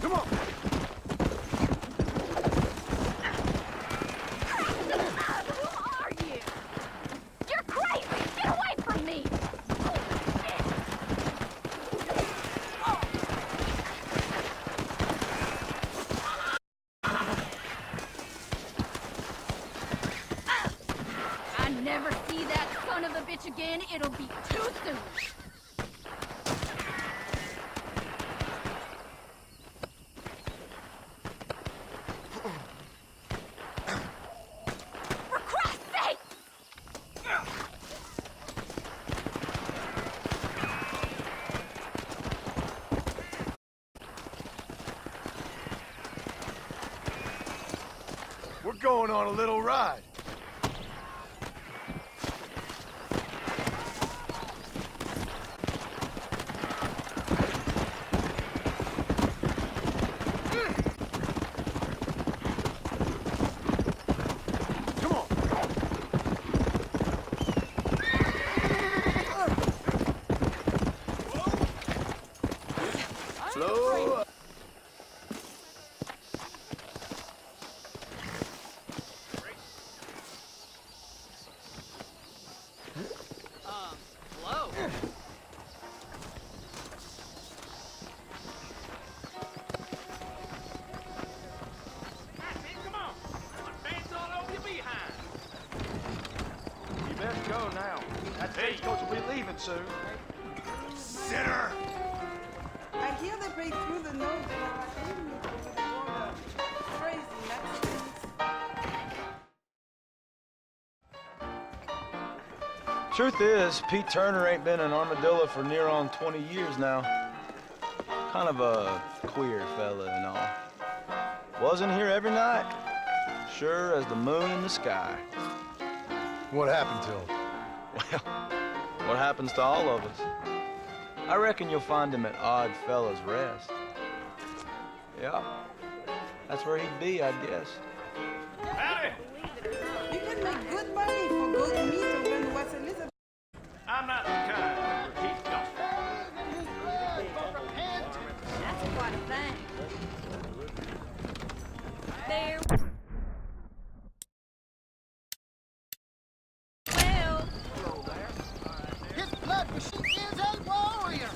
Speaker 16: Come on.
Speaker 15: Who are you? You're crazy! Get away from me! I never see that son of a bitch again. It'll be too soon. For Christ's sake!
Speaker 16: We're going on a little ride. Come on. Slow up.
Speaker 19: Hello?
Speaker 8: Come on. Dance all over your behind.
Speaker 12: You best go now. That stagecoach will be leaving soon.
Speaker 16: Sinner!
Speaker 20: I hear they break through the nose while I aim over the border. Crazy Mexicans.
Speaker 12: Truth is, Pete Turner ain't been in Armadillo for near on 20 years now. Kind of a queer fella and all. Wasn't here every night. Sure as the moon in the sky.
Speaker 4: What happened to him?
Speaker 12: Well, what happens to all of us? I reckon you'll find him at Odd Fella's Rest. Yeah, that's where he'd be, I guess.
Speaker 8: Howdy.
Speaker 20: You can make good money for good meat over in West Elizabeth.
Speaker 8: I'm not the kind to repeat gospel.
Speaker 15: That's quite a thing. There. Well.
Speaker 16: His blood machine is a warrior.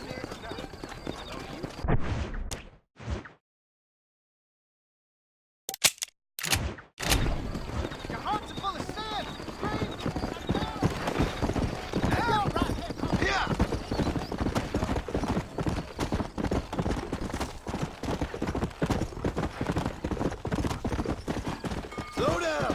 Speaker 16: Your hearts are full of sin. Hell right here.
Speaker 4: Slow down!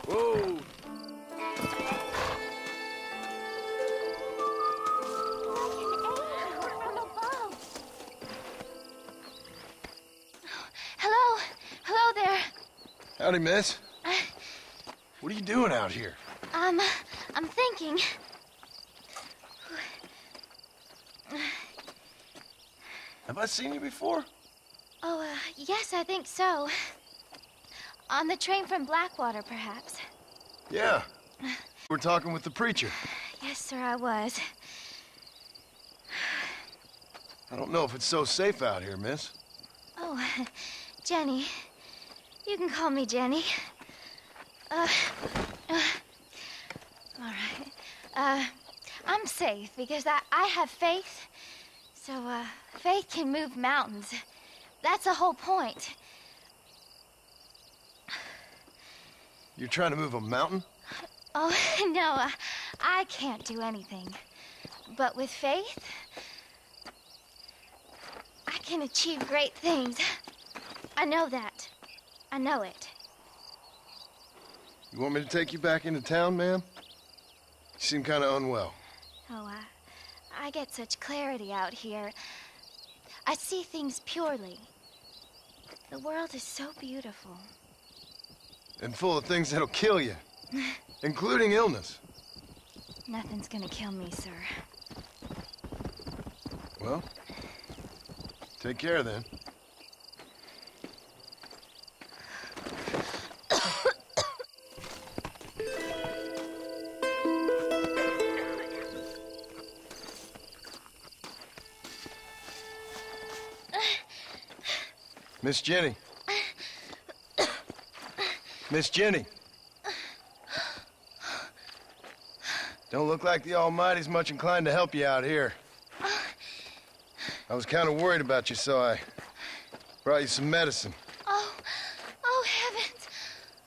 Speaker 4: Whoa.
Speaker 2: Hello? Hello there.
Speaker 4: Howdy, miss. What are you doing out here?
Speaker 2: I'm thinking.
Speaker 4: Have I seen you before?
Speaker 2: Oh, yes, I think so. On the train from Blackwater, perhaps.
Speaker 4: Yeah. We're talking with the preacher.
Speaker 2: Yes, sir, I was.
Speaker 4: I don't know if it's so safe out here, miss.
Speaker 2: Oh, Jenny. You can call me Jenny. All right. I'm safe because I have faith. So, faith can move mountains. That's the whole point.
Speaker 4: You're trying to move a mountain?
Speaker 2: Oh, no, I can't do anything. But with faith, I can achieve great things. I know that. I know it.
Speaker 4: You want me to take you back into town, ma'am? You seem kind of unwell.
Speaker 2: Oh, I get such clarity out here. I see things purely. The world is so beautiful.
Speaker 4: And full of things that'll kill you, including illness.
Speaker 2: Nothing's gonna kill me, sir.
Speaker 4: Well, take care then. Miss Jenny. Miss Jenny. Don't look like the Almighty's much inclined to help you out here. I was kind of worried about you, so I brought you some medicine.
Speaker 2: Oh, heavens.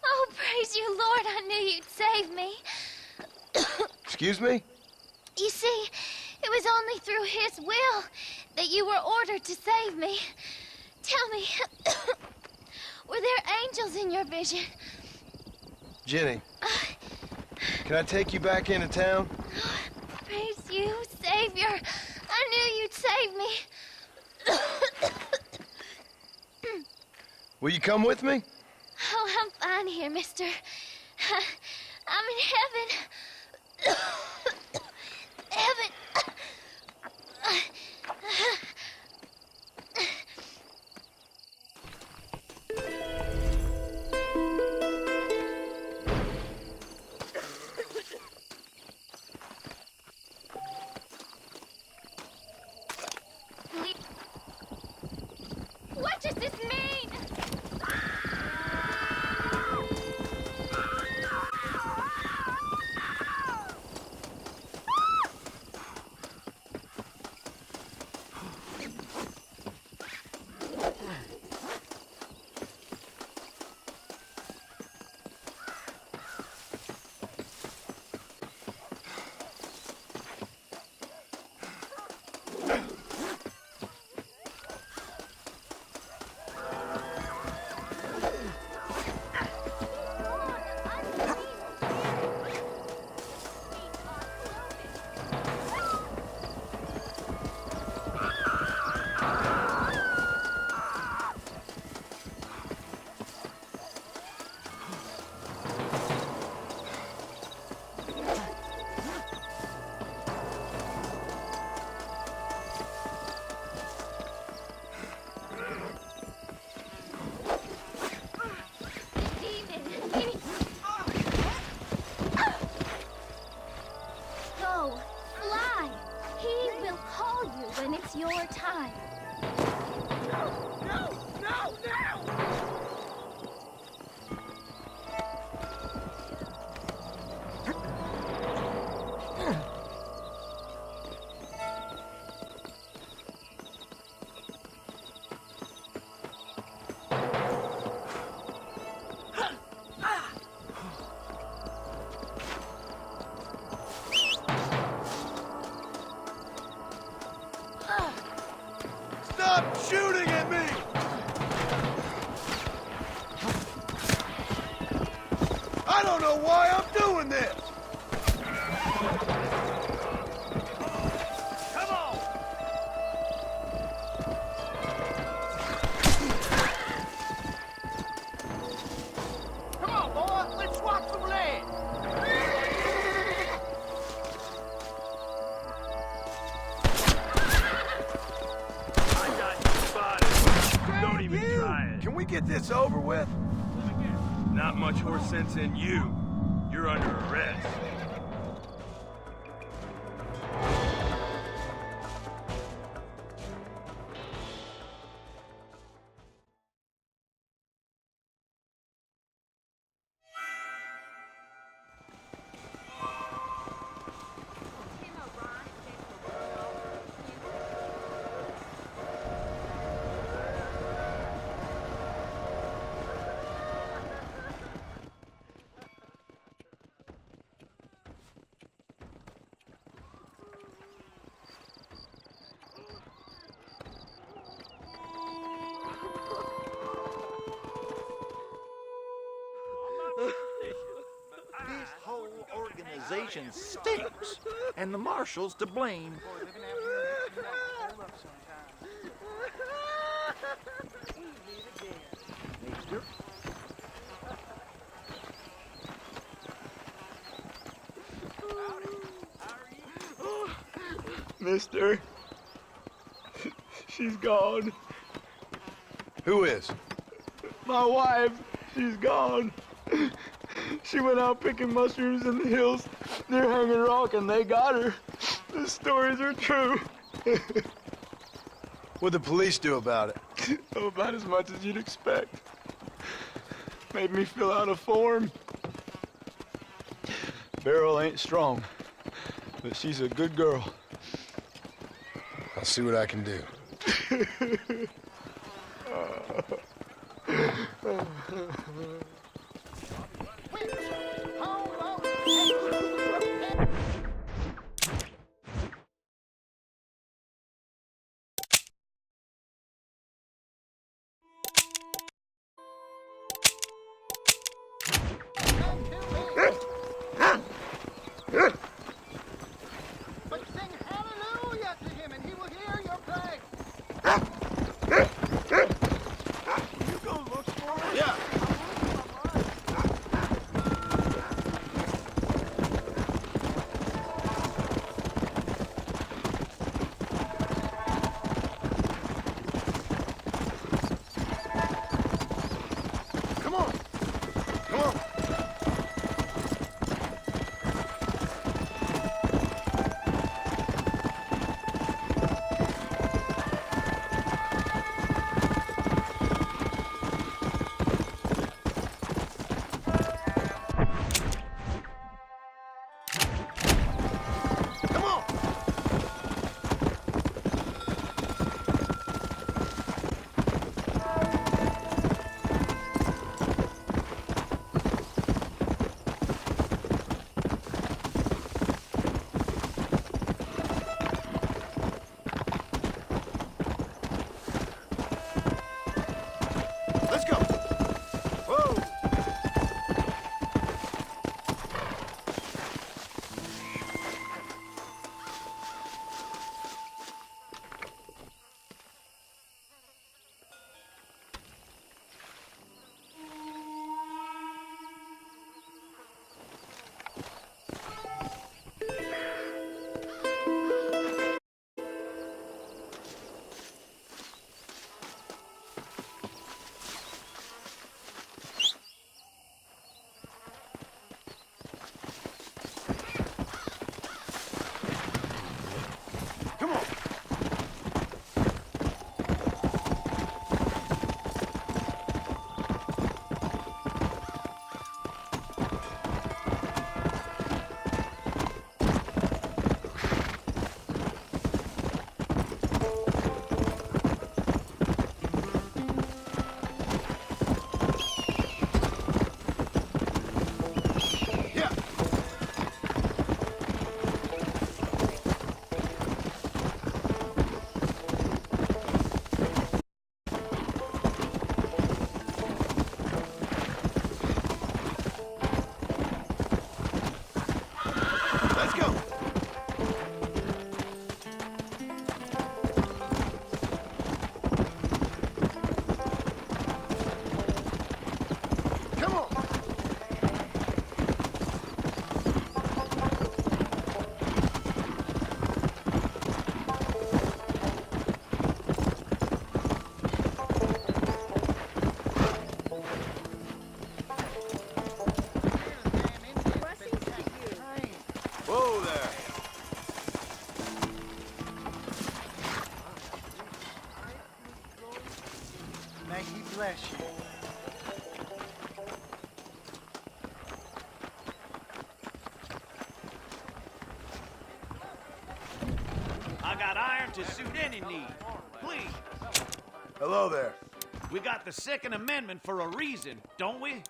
Speaker 2: Oh, praise you, Lord. I knew you'd save me.
Speaker 4: Excuse me?
Speaker 2: You see, it was only through his will that you were ordered to save me. Tell me, were there angels in your vision?
Speaker 4: Jenny, can I take you back into town?
Speaker 2: Praise you, Savior. I knew you'd save me.
Speaker 4: Will you come with me?
Speaker 2: Oh, I'm fine here, mister. I'm in heaven. Heaven. What does this mean?
Speaker 16: don't know why I'm doing this.
Speaker 13: Come on!
Speaker 16: Come on, boy. Let's swap some lead.
Speaker 13: I got you spotted. Don't even try it.
Speaker 16: Can we get this over with?
Speaker 13: Not much horse sense in you. You're under arrest.
Speaker 9: This whole organization stinks, and the marshal's to blame. Mister?
Speaker 12: Mister, she's gone.
Speaker 4: Who is?
Speaker 12: My wife, she's gone. She went out picking mushrooms in the hills near Hanging Rock, and they got her. The stories are true.
Speaker 4: What'd the police do about it?
Speaker 12: Oh, about as much as you'd expect. Made me fill out a form. Beryl ain't strong, but she's a good girl.
Speaker 4: I'll see what I can do.
Speaker 16: But sing hallelujah to him and he will hear your praise. Will you go look for him? Yeah. Come on. Come on.
Speaker 13: got iron to suit any need. Please.
Speaker 16: Hello there.
Speaker 13: We got the Second Amendment for a reason, don't we?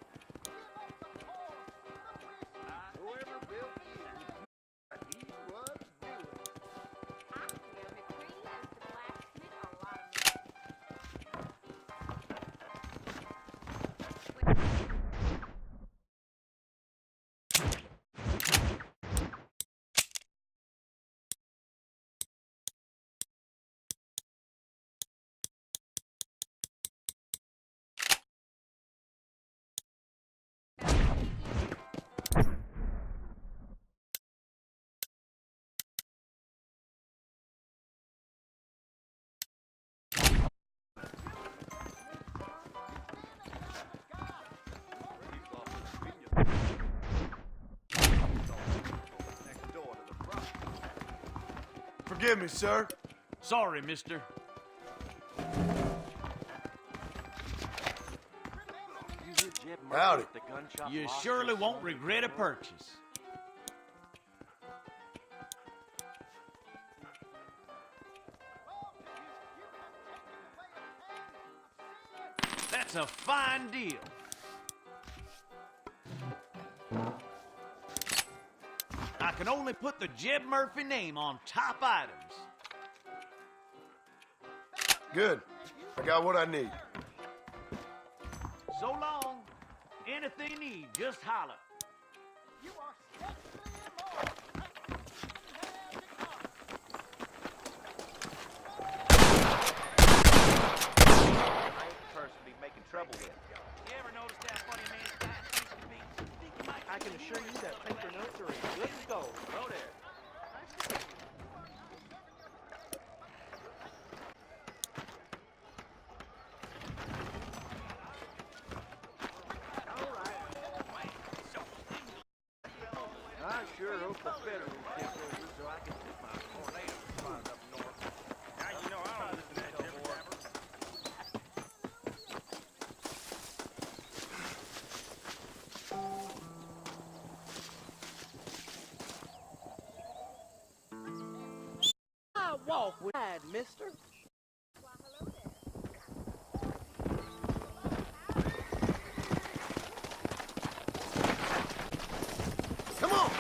Speaker 16: Forgive me, sir.
Speaker 13: Sorry, mister.
Speaker 16: Howdy.
Speaker 13: You surely won't regret a purchase. That's a fine deal. I can only put the Jeb Murphy name on top items.
Speaker 16: Good. I got what I need.
Speaker 13: So long. Anything you need, just holler.
Speaker 9: Personally making trouble with.
Speaker 13: You ever notice that funny man's got seems to be?
Speaker 9: I can assure you that Pinker Nursery is good to go. Go there. I sure hope the federals take over so I can put my tornado spot up north. Now you know I don't listen to that jibber jabber.
Speaker 17: I walk with mister.
Speaker 16: Come on!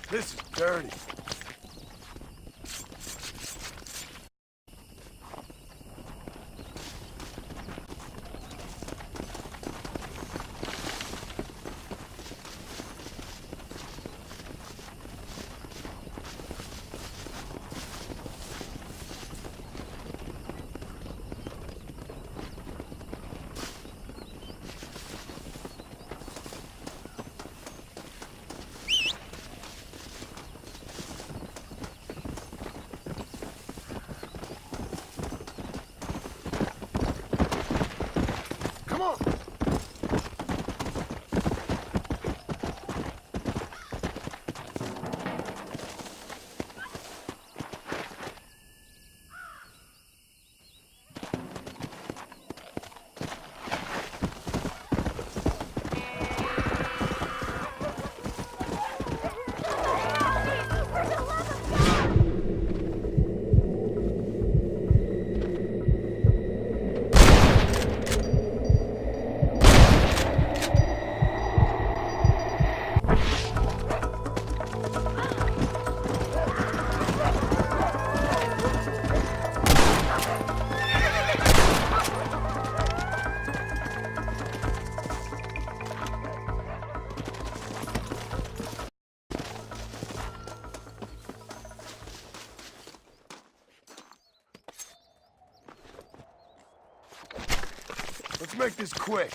Speaker 16: This is dirty.
Speaker 4: Let's make this quick.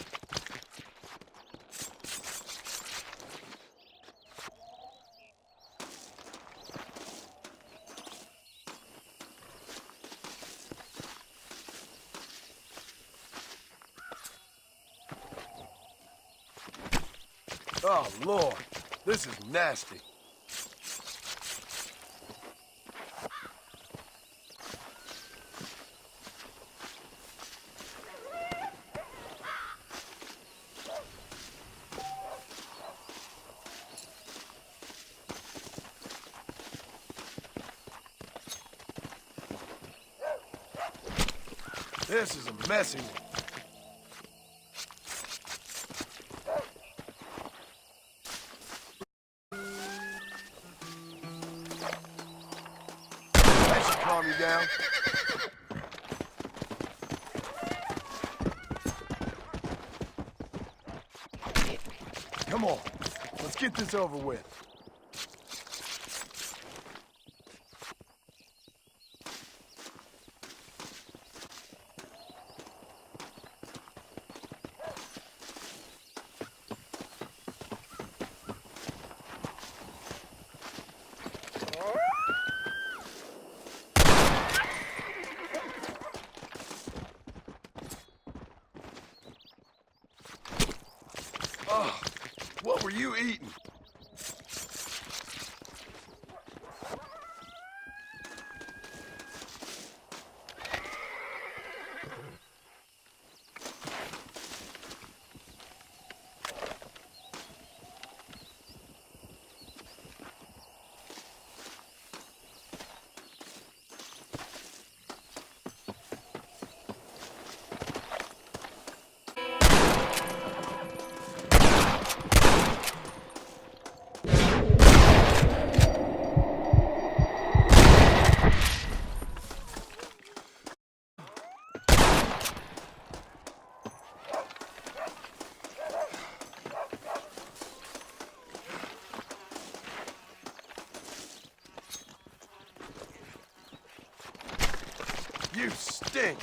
Speaker 4: Oh, Lord. This is nasty. This is a messy one. That should calm you down. Come on, let's get this over with. Oh, what were you eating? You stink!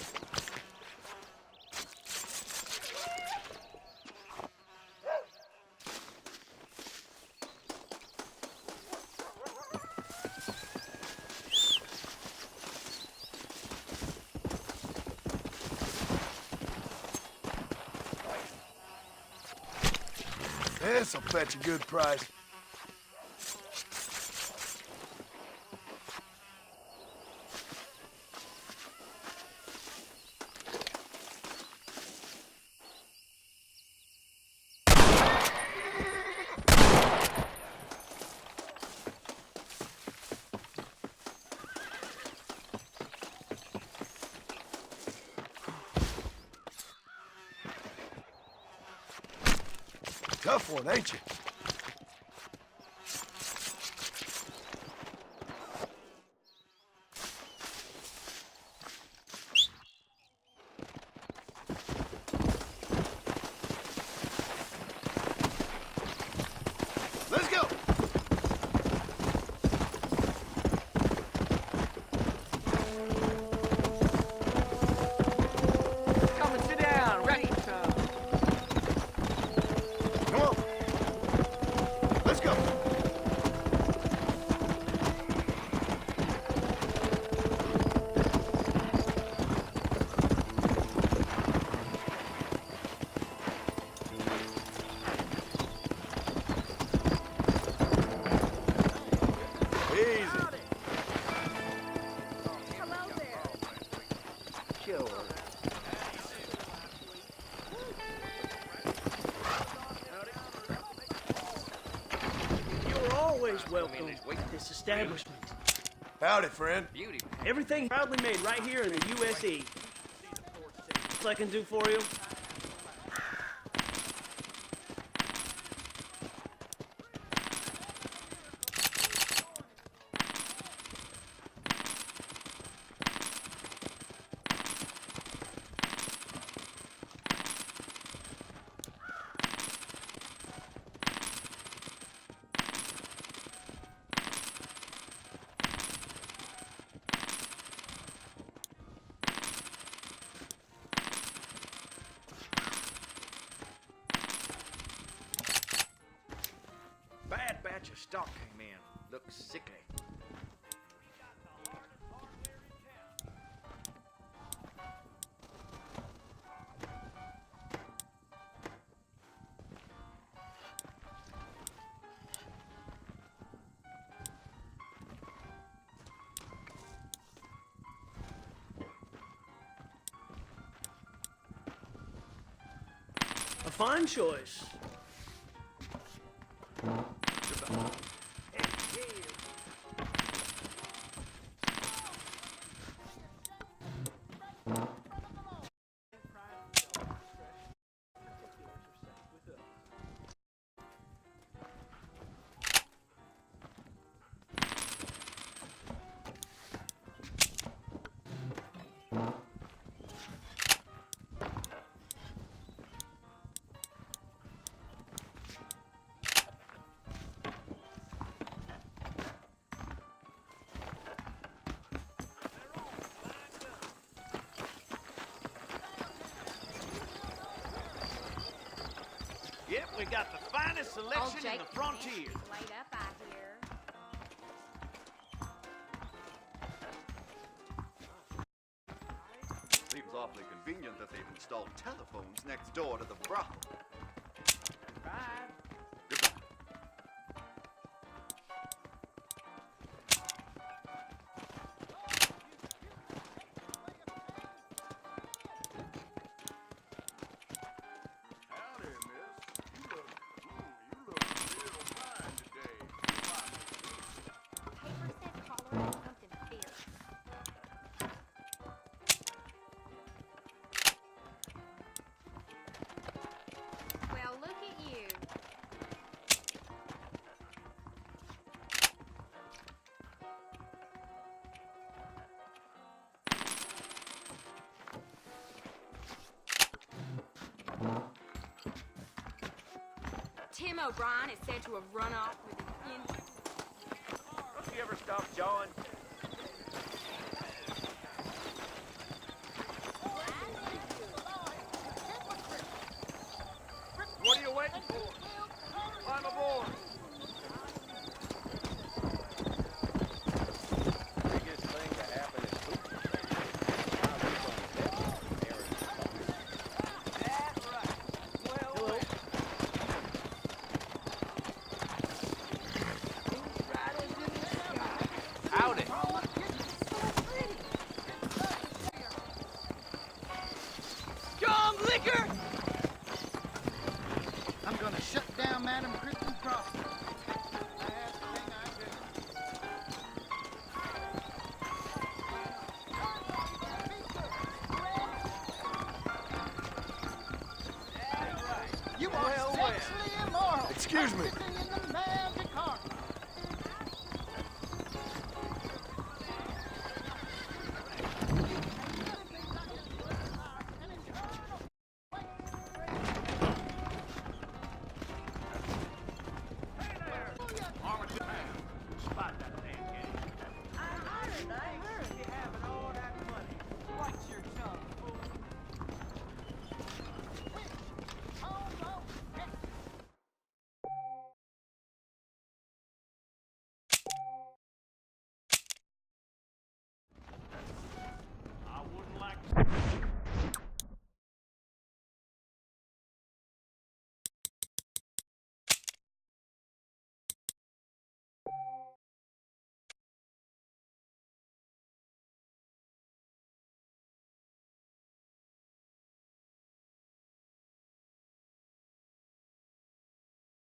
Speaker 4: This'll fetch a good price. Tough one, ain't you? Let's go!
Speaker 17: Come and sit down, right?
Speaker 4: Come on. Let's go. Easy.
Speaker 17: Sure. You're always welcome at this establishment.
Speaker 4: Howdy, friend.
Speaker 17: Everything proudly made right here in the USA. What I can do for you?
Speaker 13: looks sickly.
Speaker 17: A fine choice.
Speaker 13: Yep, we got the finest selection in the frontier.
Speaker 3: Laid up, I hear.
Speaker 19: Seems awfully convenient that they've installed telephones next door to the brothel.
Speaker 3: Well, look at you. Tim O'Brien is said to have run off with an Indian.
Speaker 13: Don't you ever stop jawing? What are you waiting for? Climb aboard.
Speaker 5: Biggest thing to happen is
Speaker 13: Howdy.
Speaker 7: Strong liquor! I'm gonna shut down Madam Kristen Crossing. You are sexually immoral.
Speaker 4: Excuse me.
Speaker 7: In the magic carpet.
Speaker 13: Spot that damn game. I heard. You having all that money. Watch your tongue, fool. I wouldn't like to...